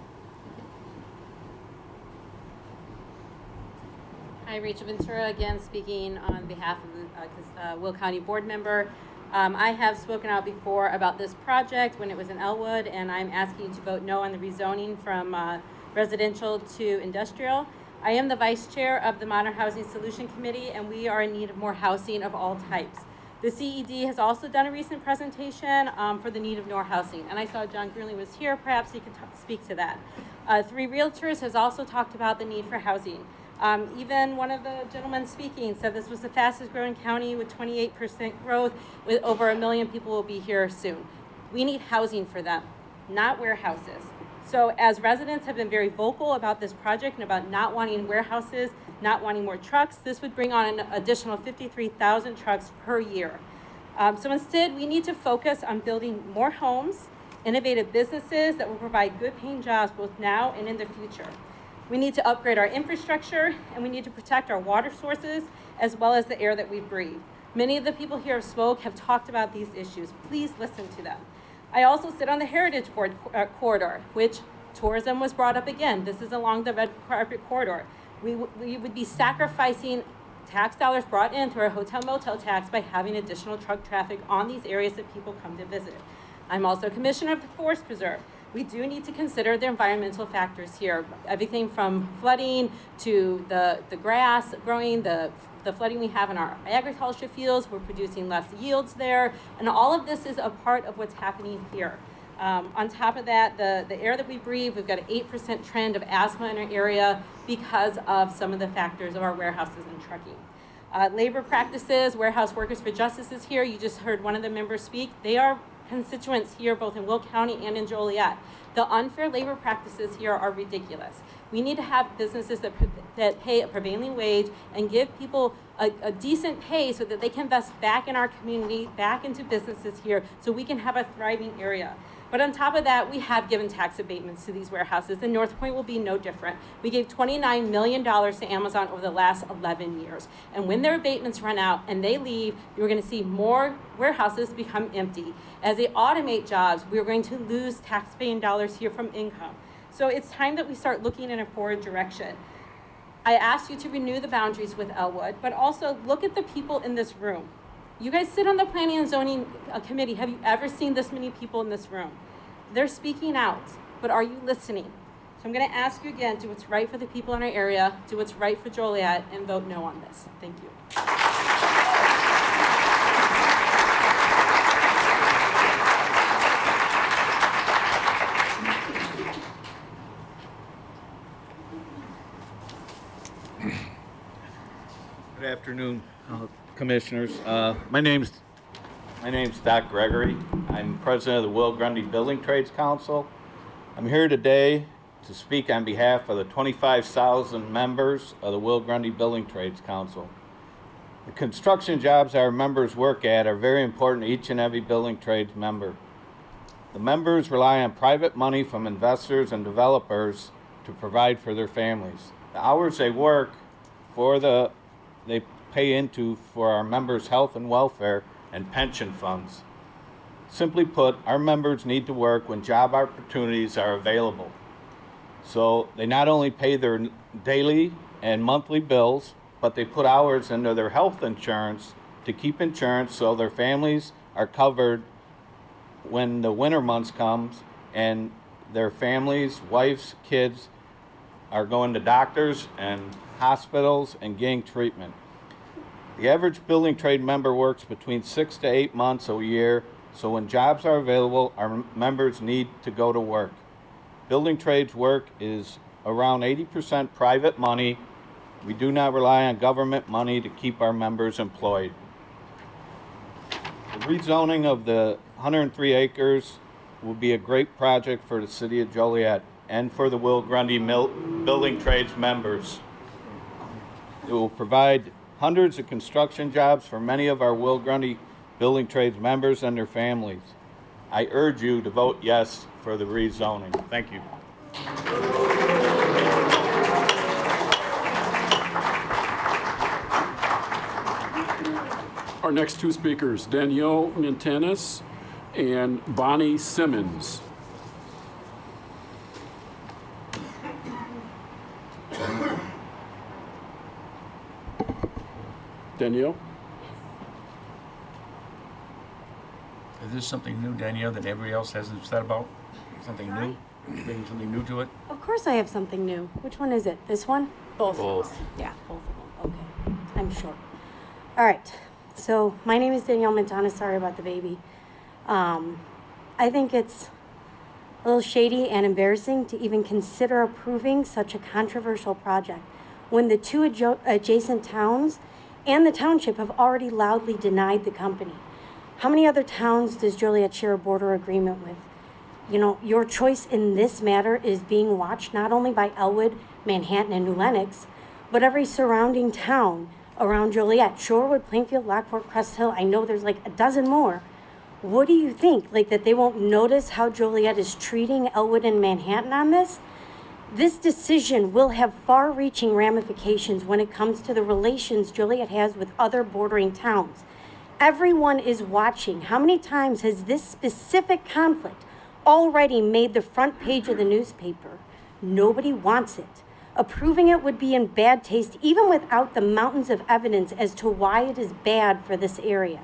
Hi, Rachel Ventura, again speaking on behalf of the Will County Board member. I have spoken out before about this project when it was in Elwood, and I'm asking you to vote no on the rezoning from residential to industrial. I am the vice chair of the Modern Housing Solution Committee, and we are in need of more housing of all types. The CED has also done a recent presentation for the need of more housing, and I saw John Greenlee was here. Perhaps he could speak to that. Three Realtors has also talked about the need for housing. Even one of the gentlemen speaking said this was the fastest growing county with 28% growth, with over 1 million people will be here soon. We need housing for them, not warehouses. So as residents have been very vocal about this project and about not wanting warehouses, not wanting more trucks, this would bring on an additional 53,000 trucks per year. So instead, we need to focus on building more homes, innovative businesses that will provide good paying jobs both now and in the future. We need to upgrade our infrastructure, and we need to protect our water sources as well as the air that we breathe. Many of the people here have spoke have talked about these issues. Please listen to them. I also sit on the Heritage Corridor, which tourism was brought up again. This is along the Red Carpet Corridor. We would be sacrificing tax dollars brought in through our hotel motel tax by having additional truck traffic on these areas that people come to visit. I'm also commissioner of the Forest Preserve. We do need to consider the environmental factors here. Everything from flooding to the grass growing, the flooding we have in our agriculture fields, we're producing less yields there, and all of this is a part of what's happening here. On top of that, the air that we breathe, we've got an 8% trend of asthma in our area because of some of the factors of our warehouses and trucking. Labor practices, Warehouse Workers for Justice is here. You just heard one of the members speak. They are constituents here both in Will County and in Joliet. The unfair labor practices here are ridiculous. We need to have businesses that pay a prevailing wage and give people a decent pay so that they can invest back in our community, back into businesses here, so we can have a thriving area. But on top of that, we have given tax abatements to these warehouses, and North Point will be no different. We gave $29 million to Amazon over the last 11 years. And when their abatements run out and they leave, you're going to see more warehouses become empty. As they automate jobs, we're going to lose tax-paying dollars here from income. So it's time that we start looking in a forward direction. I asked you to renew the boundaries with Elwood, but also look at the people in this room. You guys sit on the Planning and Zoning Committee. Have you ever seen this many people in this room? They're speaking out, but are you listening? So I'm going to ask you again, do what's right for the people in our area, do what's right for Joliet, and vote no on this. Thank you. Good afternoon, commissioners. My name's Doc Gregory. I'm president of the Will Grundy Building Trades Council. I'm here today to speak on behalf of the 25,000 members of the Will Grundy Building Trades Council. The construction jobs our members work at are very important to each and every building trades member. The members rely on private money from investors and developers to provide for their families. The hours they work they pay into for our members' health and welfare and pension funds. Simply put, our members need to work when job opportunities are available. So they not only pay their daily and monthly bills, but they put hours into their health insurance to keep insurance so their families are covered when the winter months comes and their families, wives, kids are going to doctors and hospitals and getting treatment. The average building trade member works between 6 to 8 months a year, so when jobs are available, our members need to go to work. Building trades work is around 80% private money. We do not rely on government money to keep our members employed. The rezoning of the 103 acres will be a great project for the city of Joliet and for the Will Grundy Building Trades members. It will provide hundreds of construction jobs for many of our Will Grundy Building Trades members and their families. I urge you to vote yes for the rezoning. Thank you. Our next two speakers, Danielle Nintenis and Bonnie Simmons. Danielle? Is this something new, Danielle, that everybody else hasn't said about? Something new? Bringing something new to it? Of course I have something new. Which one is it? This one? Both. Yeah, both of them. Okay. I'm sure. All right. So my name is Danielle Montana. Sorry about the baby. I think it's a little shady and embarrassing to even consider approving such a controversial project when the two adjacent towns and the township have already loudly denied the company. How many other towns does Joliet share a border agreement with? You know, your choice in this matter is being watched not only by Elwood, Manhattan, and New Lenox, but every surrounding town around Joliet, Shorewood, Plainfield, Lockport, Crest Hill. I know there's like a dozen more. What do you think? Like that they won't notice how Joliet is treating Elwood and Manhattan on this? This decision will have far-reaching ramifications when it comes to the relations Joliet has with other bordering towns. Everyone is watching. How many times has this specific conflict already made the front page of the newspaper? Nobody wants it. Approving it would be in bad taste even without the mountains of evidence as to why it is bad for this area.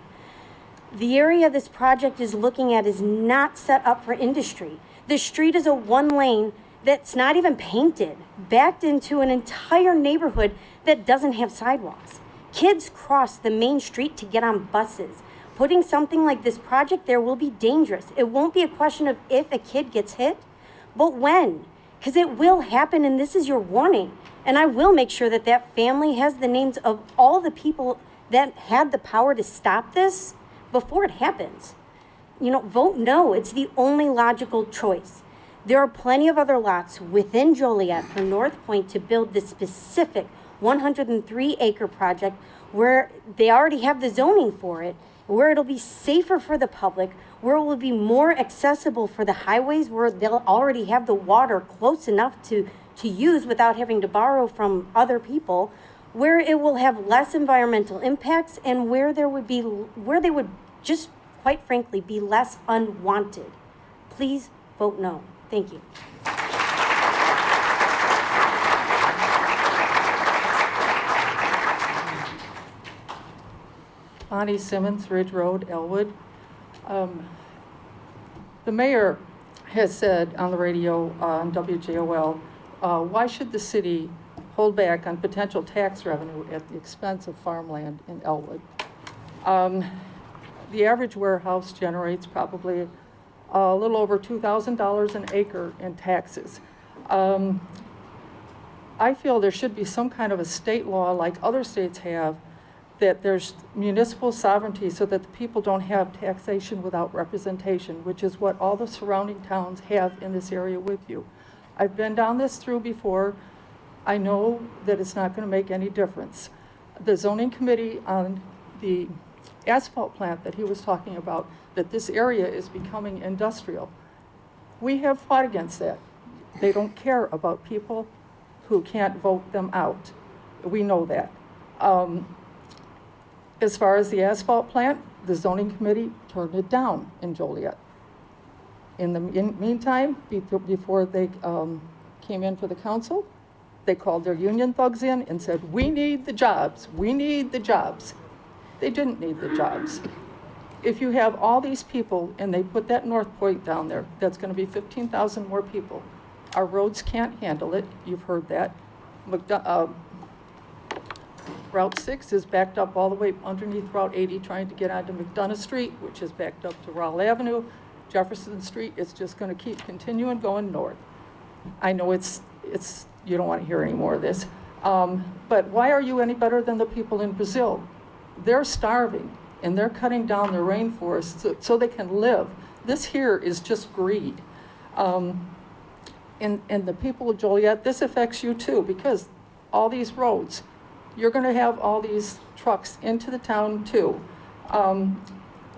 The area this project is looking at is not set up for industry. The street is a one-lane that's not even painted, backed into an entire neighborhood that doesn't have sidewalks. Kids cross the main street to get on buses. Putting something like this project there will be dangerous. It won't be a question of if a kid gets hit, but when. Because it will happen, and this is your warning. And I will make sure that that family has the names of all the people that had the power to stop this before it happens. You know, vote no. It's the only logical choice. There are plenty of other lots within Joliet for North Point to build this specific 103-acre project where they already have the zoning for it, where it'll be safer for the public, where it will be more accessible for the highways, where they'll already have the water close enough to use without having to borrow from other people, where it will have less environmental impacts, and where they would just, quite frankly, be less unwanted. Please vote no. Thank you. Bonnie Simmons, Ridge Road, Elwood. The mayor has said on the radio on WJOL, why should the city hold back on potential tax revenue at the expense of farmland in Elwood? The average warehouse generates probably a little over $2,000 an acre in taxes. I feel there should be some kind of a state law like other states have, that there's municipal sovereignty so that the people don't have taxation without representation, which is what all the surrounding towns have in this area with you. I've been down this through before. I know that it's not going to make any difference. The zoning committee on the asphalt plant that he was talking about, that this area is becoming industrial. We have fought against that. They don't care about people who can't vote them out. We know that. As far as the asphalt plant, the zoning committee turned it down in Joliet. In the meantime, before they came in for the council, they called their union thugs in and said, we need the jobs, we need the jobs. They didn't need the jobs. If you have all these people and they put that North Point down there, that's going to be 15,000 more people. Our roads can't handle it. You've heard that. Route 6 is backed up all the way underneath Route 80 trying to get onto McDonough Street, which is backed up to Rowell Avenue. Jefferson Street is just going to keep continuing going north. I know it's you don't want to hear any more of this. But why are you any better than the people in Brazil? They're starving and they're cutting down their rainforests so they can live. This here is just greed. And the people of Joliet, this affects you too, because all these roads, you're going to have all these trucks into the town too.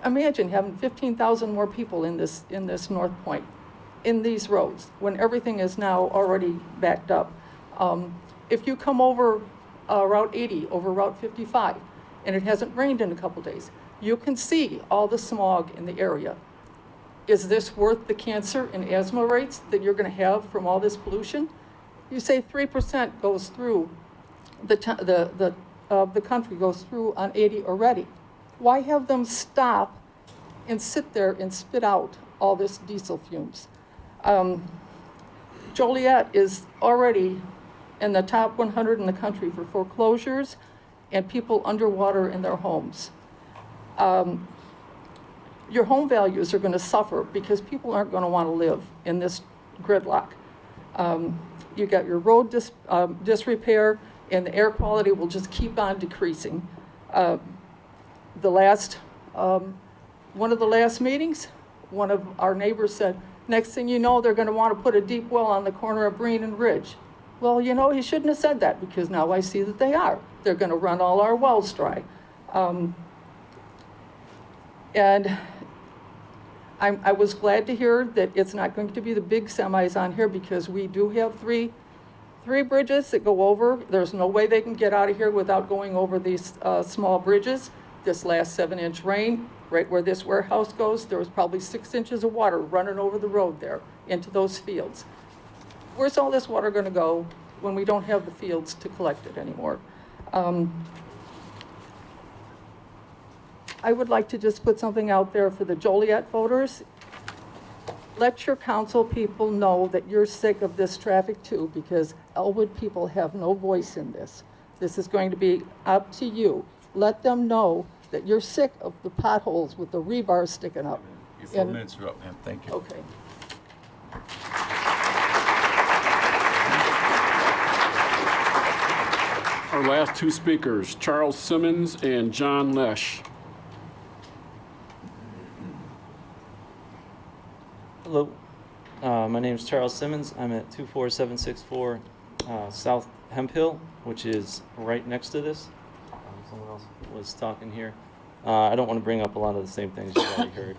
Imagine having 15,000 more people in this North Point, in these roads, when everything is now already backed up. If you come over Route 80, over Route 55, and it hasn't rained in a couple days, you can see all the smog in the area. Is this worth the cancer and asthma rates that you're going to have from all this pollution? You say 3% goes through the of the country goes through on 80 already. Why have them stop and sit there and spit out all this diesel fumes? Joliet is already in the top 100 in the country for foreclosures and people underwater in their homes. Your home values are going to suffer because people aren't going to want to live in this gridlock. You got your road disrepair, and the air quality will just keep on decreasing. One of the last meetings, one of our neighbors said, next thing you know, they're going to want to put a deep well on the corner of Breen and Ridge. Well, you know, he shouldn't have said that, because now I see that they are. They're going to run all our wells dry. And I was glad to hear that it's not going to be the big semis on here, because we do have three bridges that go over. There's no way they can get out of here without going over these small bridges. This last 7-inch rain, right where this warehouse goes, there was probably 6 inches of water running over the road there into those fields. Where's all this water going to go when we don't have the fields to collect it anymore? I would like to just put something out there for the Joliet voters. Let your council people know that you're sick of this traffic too, because Elwood people have no voice in this. This is going to be up to you. Let them know that you're sick of the potholes with the rebar sticking up. Your 4 minutes are up, ma'am. Thank you. Okay. Our last two speakers, Charles Simmons and John Lesh. Hello, my name is Charles Simmons. I'm at 24764 South Hemp Hill, which is right next to this. Someone else was talking here. I don't want to bring up a lot of the same things you've already heard.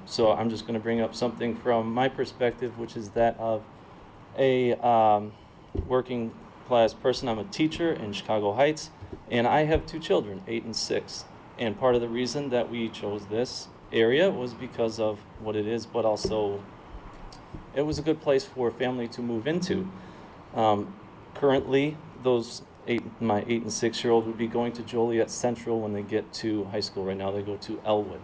So I'm just going to bring up something from my perspective, which is that of a working class person. I'm a teacher in Chicago Heights, and I have 2 children, 8 and 6. And part of the reason that we chose this area was because of what it is, but also it was a good place for a family to move into. Currently, my 8 and 6-year-old would be going to Joliet Central when they get to high school. Right now they go to Elwood.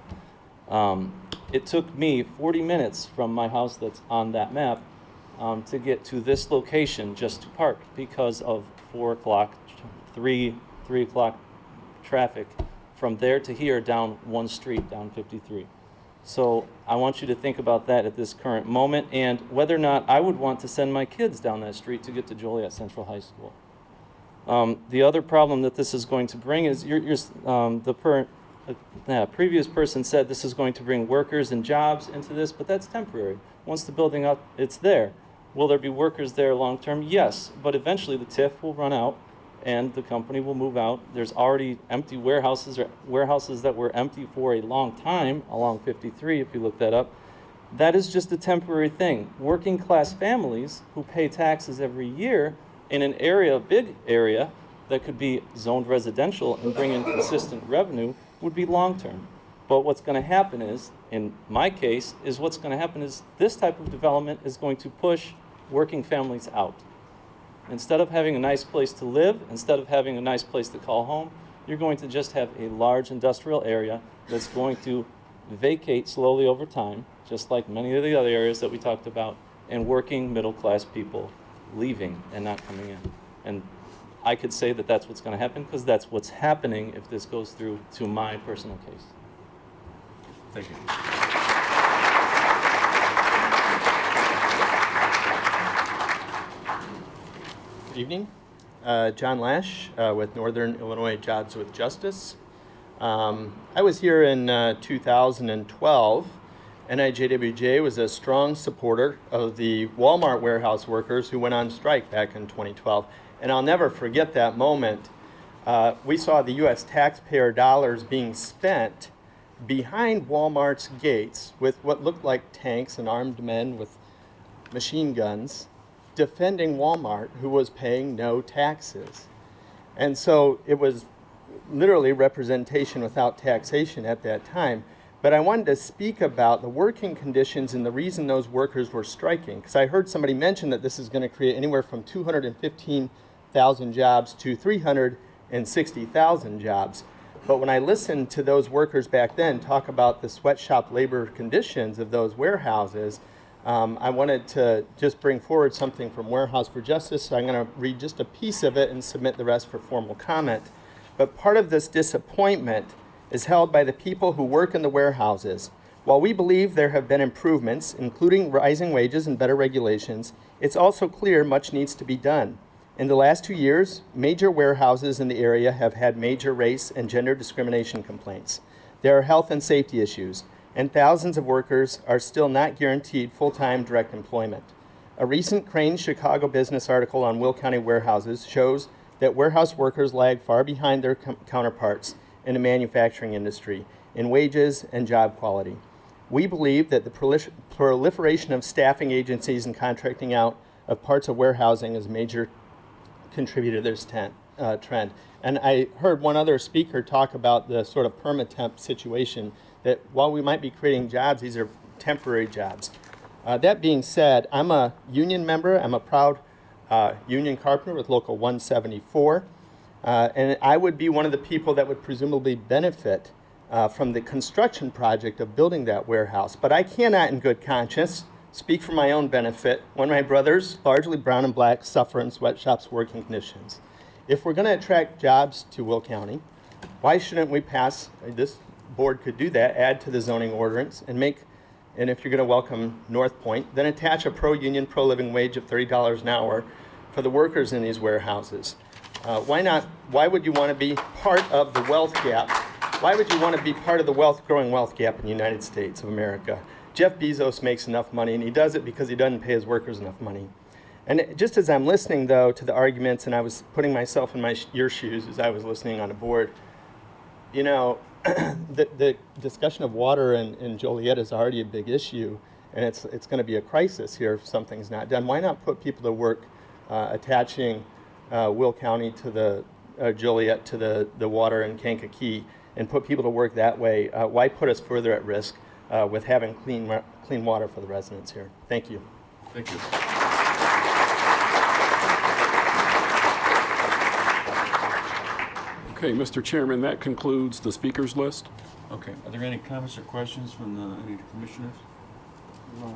It took me 40 minutes from my house that's on that map to get to this location just to park because of 4 o'clock, 3 o'clock traffic from there to here down one street, down 53. So I want you to think about that at this current moment, and whether or not I would want to send my kids down that street to get to Joliet Central High School. The other problem that this is going to bring is the previous person said this is going to bring workers and jobs into this, but that's temporary. Once the building up, it's there. Will there be workers there long term? Yes, but eventually the TIF will run out and the company will move out. There's already empty warehouses that were empty for a long time along 53, if you look that up. That is just a temporary thing. Working class families who pay taxes every year in an area, a big area, that could be zoned residential and bring in consistent revenue would be long term. But what's going to happen is, in my case, what's going to happen is this type of development is going to push working families out. Instead of having a nice place to live, instead of having a nice place to call home, you're going to just have a large industrial area that's going to vacate slowly over time, just like many of the other areas that we talked about, and working middle-class people leaving and not coming in. And I could say that that's what's going to happen because that's what's happening if this goes through to my personal case. Thank you. Good evening. John Lash with Northern Illinois Jobs with Justice. I was here in 2012. NIJWJ was a strong supporter of the Walmart warehouse workers who went on strike back in 2012. And I'll never forget that moment. We saw the U.S. taxpayer dollars being spent behind Walmart's gates with what looked like tanks and armed men with machine guns defending Walmart, who was paying no taxes. And so it was literally representation without taxation at that time. But I wanted to speak about the working conditions and the reason those workers were striking, because I heard somebody mention that this is going to create anywhere from 215,000 jobs to and 60,000 jobs. But when I listened to those workers back then talk about the sweatshop labor conditions of those warehouses, I wanted to just bring forward something from Warehouse for Justice. So I'm going to read just a piece of it and submit the rest for formal comment. But part of this disappointment is held by the people who work in the warehouses. While we believe there have been improvements, including rising wages and better regulations, it's also clear much needs to be done. In the last 2 years, major warehouses in the area have had major race and gender discrimination complaints. There are health and safety issues, and thousands of workers are still not guaranteed full-time direct employment. A recent Crane Chicago Business article on Will County warehouses shows that warehouse workers lag far behind their counterparts in the manufacturing industry in wages and job quality. We believe that the proliferation of staffing agencies and contracting out of parts of warehousing is a major contributor to this trend. And I heard one other speaker talk about the sort of permatemp situation, that while we might be creating jobs, these are temporary jobs. That being said, I'm a union member. I'm a proud union carpenter with Local 174. And I would be one of the people that would presumably benefit from the construction project of building that warehouse. But I cannot, in good conscience, speak for my own benefit when my brothers, largely brown and black, suffer in sweatshops working conditions. If we're going to attract jobs to Will County, why shouldn't we pass, this board could do that, add to the zoning ordinance and if you're going to welcome North Point, then attach a pro-union, pro-living wage of $30 an hour for the workers in these warehouses. Why not? Why would you want to be part of the wealth gap? Why would you want to be part of the growing wealth gap in the United States of America? Jeff Bezos makes enough money, and he does it because he doesn't pay his workers enough money. And just as I'm listening, though, to the arguments, and I was putting myself in your shoes as I was listening on the board, you know, the discussion of water in Joliet is already a big issue, and it's going to be a crisis here if something's not done. Why not put people to work attaching Will County to the Joliet to the water in Kankakee and put people to work that way? Why put us further at risk with having clean water for the residents here? Thank you. Thank you. Okay, Mr. Chairman, that concludes the speakers list. Okay, are there any comments or questions from any of the commissioners? No.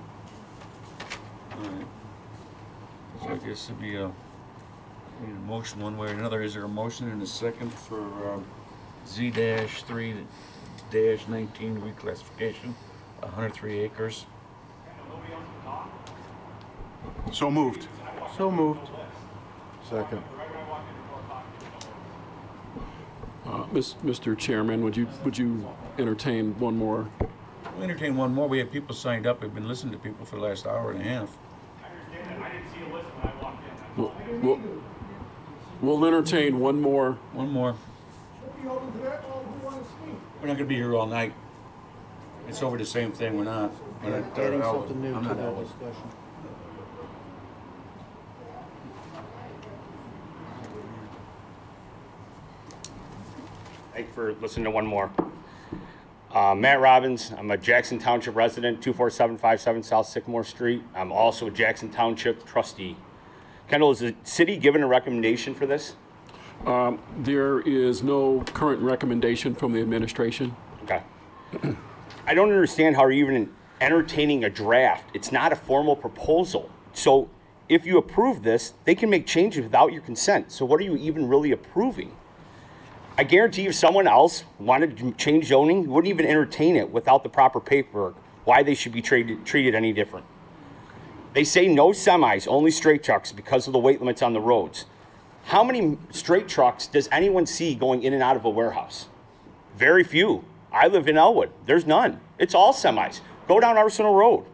All right. So I guess it'd be we need a motion one way or another. Is there a motion and a second for Z-3-19 reclassification, 103 acres? So moved. So moved. Second. Mr. Chairman, would you entertain one more? We'll entertain one more. We have people signed up. We've been listening to people for the last hour and a half. We'll entertain one more. One more. We're not going to be here all night. It's over the same thing. We're not. Adding something new I'm to not that Elwood. discussion. Thanks for listening to one more. Matt Robbins, I'm a Jackson Township resident, 24757 South Sycamore Street. I'm also a Jackson Township trustee. Kendall, is the city given a recommendation for this? There is no current recommendation from the administration. Okay. I don't understand how you're even entertaining a draft. It's not a formal proposal. So if you approve this, they can make changes without your consent. So what are you even really approving? I guarantee if someone else wanted to change zoning, you wouldn't even entertain it without the proper paperwork, why they should be treated any different. They say no semis, only straight trucks because of the weight limits on the roads. How many straight trucks does anyone see going in and out of a warehouse? Very few. I live in Elwood. There's none. It's all semis. Go down Arsenal Road.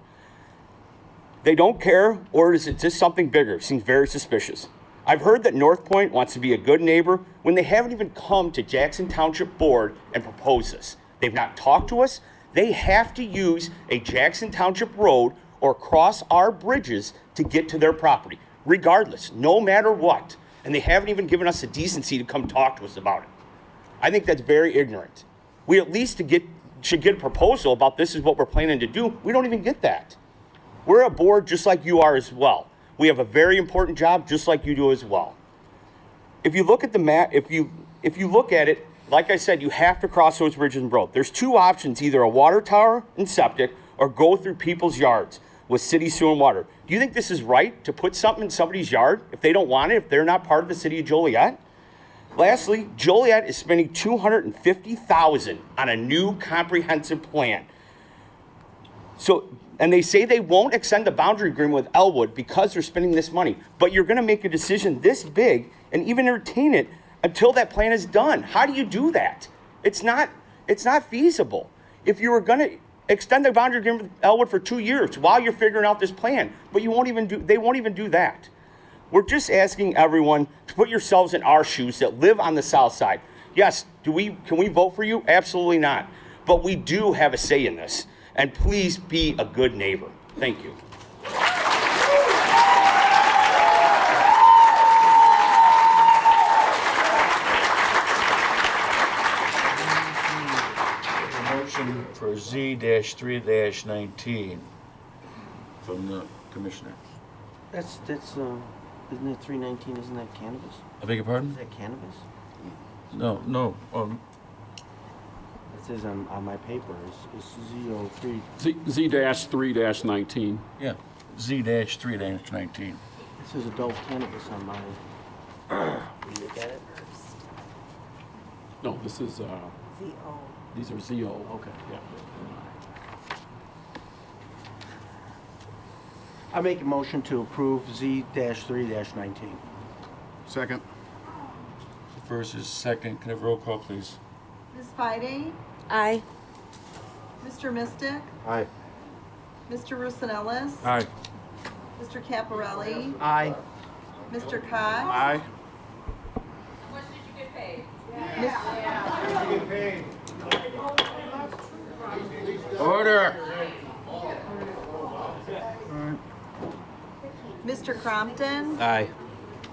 They don't care, or is it just something bigger? Seems very suspicious. I've heard that North Point wants to be a good neighbor when they haven't even come to Jackson Township Board and proposed this. They've not talked to us. They have to use a Jackson Township road or cross our bridges to get to their property, regardless, no matter what. And they haven't even given us the decency to come talk to us about it. I think that's very ignorant. We at least should get a proposal about this is what we're planning to do. We don't even get that. We're a board just like you are as well. We have a very important job just like you do as well. if you look at the map, if you look at it, like I said, you have to cross those bridges and roads. There's two options, either a water tower and septic or go through people's yards with city sewer and water. Do you think this is right to put something in somebody's yard if they don't want it, if they're not part of the city of Joliet? Lastly, Joliet is spending $250,000 on a new comprehensive plan. So, and they say they won't extend the boundary agreement with Elwood because they're spending this money. But you're going to make a decision this big and even entertain it until that plan is done. How do you do that? It's not feasible. If you were going to extend the boundary agreement with Elwood for 2 years while you're figuring out this plan, but they won't even do that. We're just asking everyone to put yourselves in our shoes that live on the south side. Yes, can we vote for you? Absolutely not. But we do have a say in this. And please be a good neighbor. Thank you. Motion for Z-3-19 from the commissioner. That's isn't it 319? Isn't that cannabis? I beg your pardon? Is that cannabis? No. It says on my paper it's Z03. Z-3-19. Yeah, Z-3-19. It says adult cannabis on my. Will you look at it? No, this is, ZO. these are ZO. Okay. Yeah. I make a motion to approve Z-3-19. Second. First is second. Can I have roll call, please? Ms. Fide? Aye. Mr. Mystic? Aye. Mr. Rusonellis? Aye. Mr. Caparelli? Aye. Mr. Cox? Aye. Order. Mr. Crompton? Aye.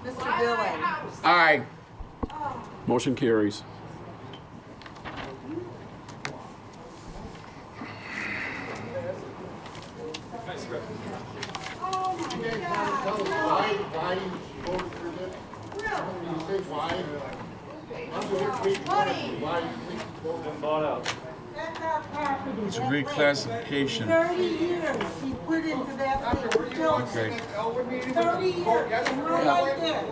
Mr. Dillon? Aye. Motion carries. It's reclassification. 30 years he put into that thing. Okay. 30 years, and we're right there.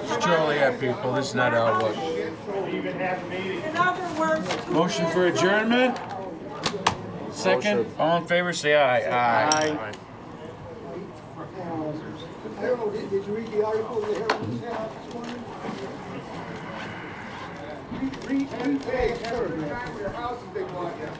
It's Joliet, people. This is not Elwood. In other words, Motion for adjournment? Second. All in favor, say aye. Aye. Did you read the article in the Herald this morning? Read page 4. Your house is big like that.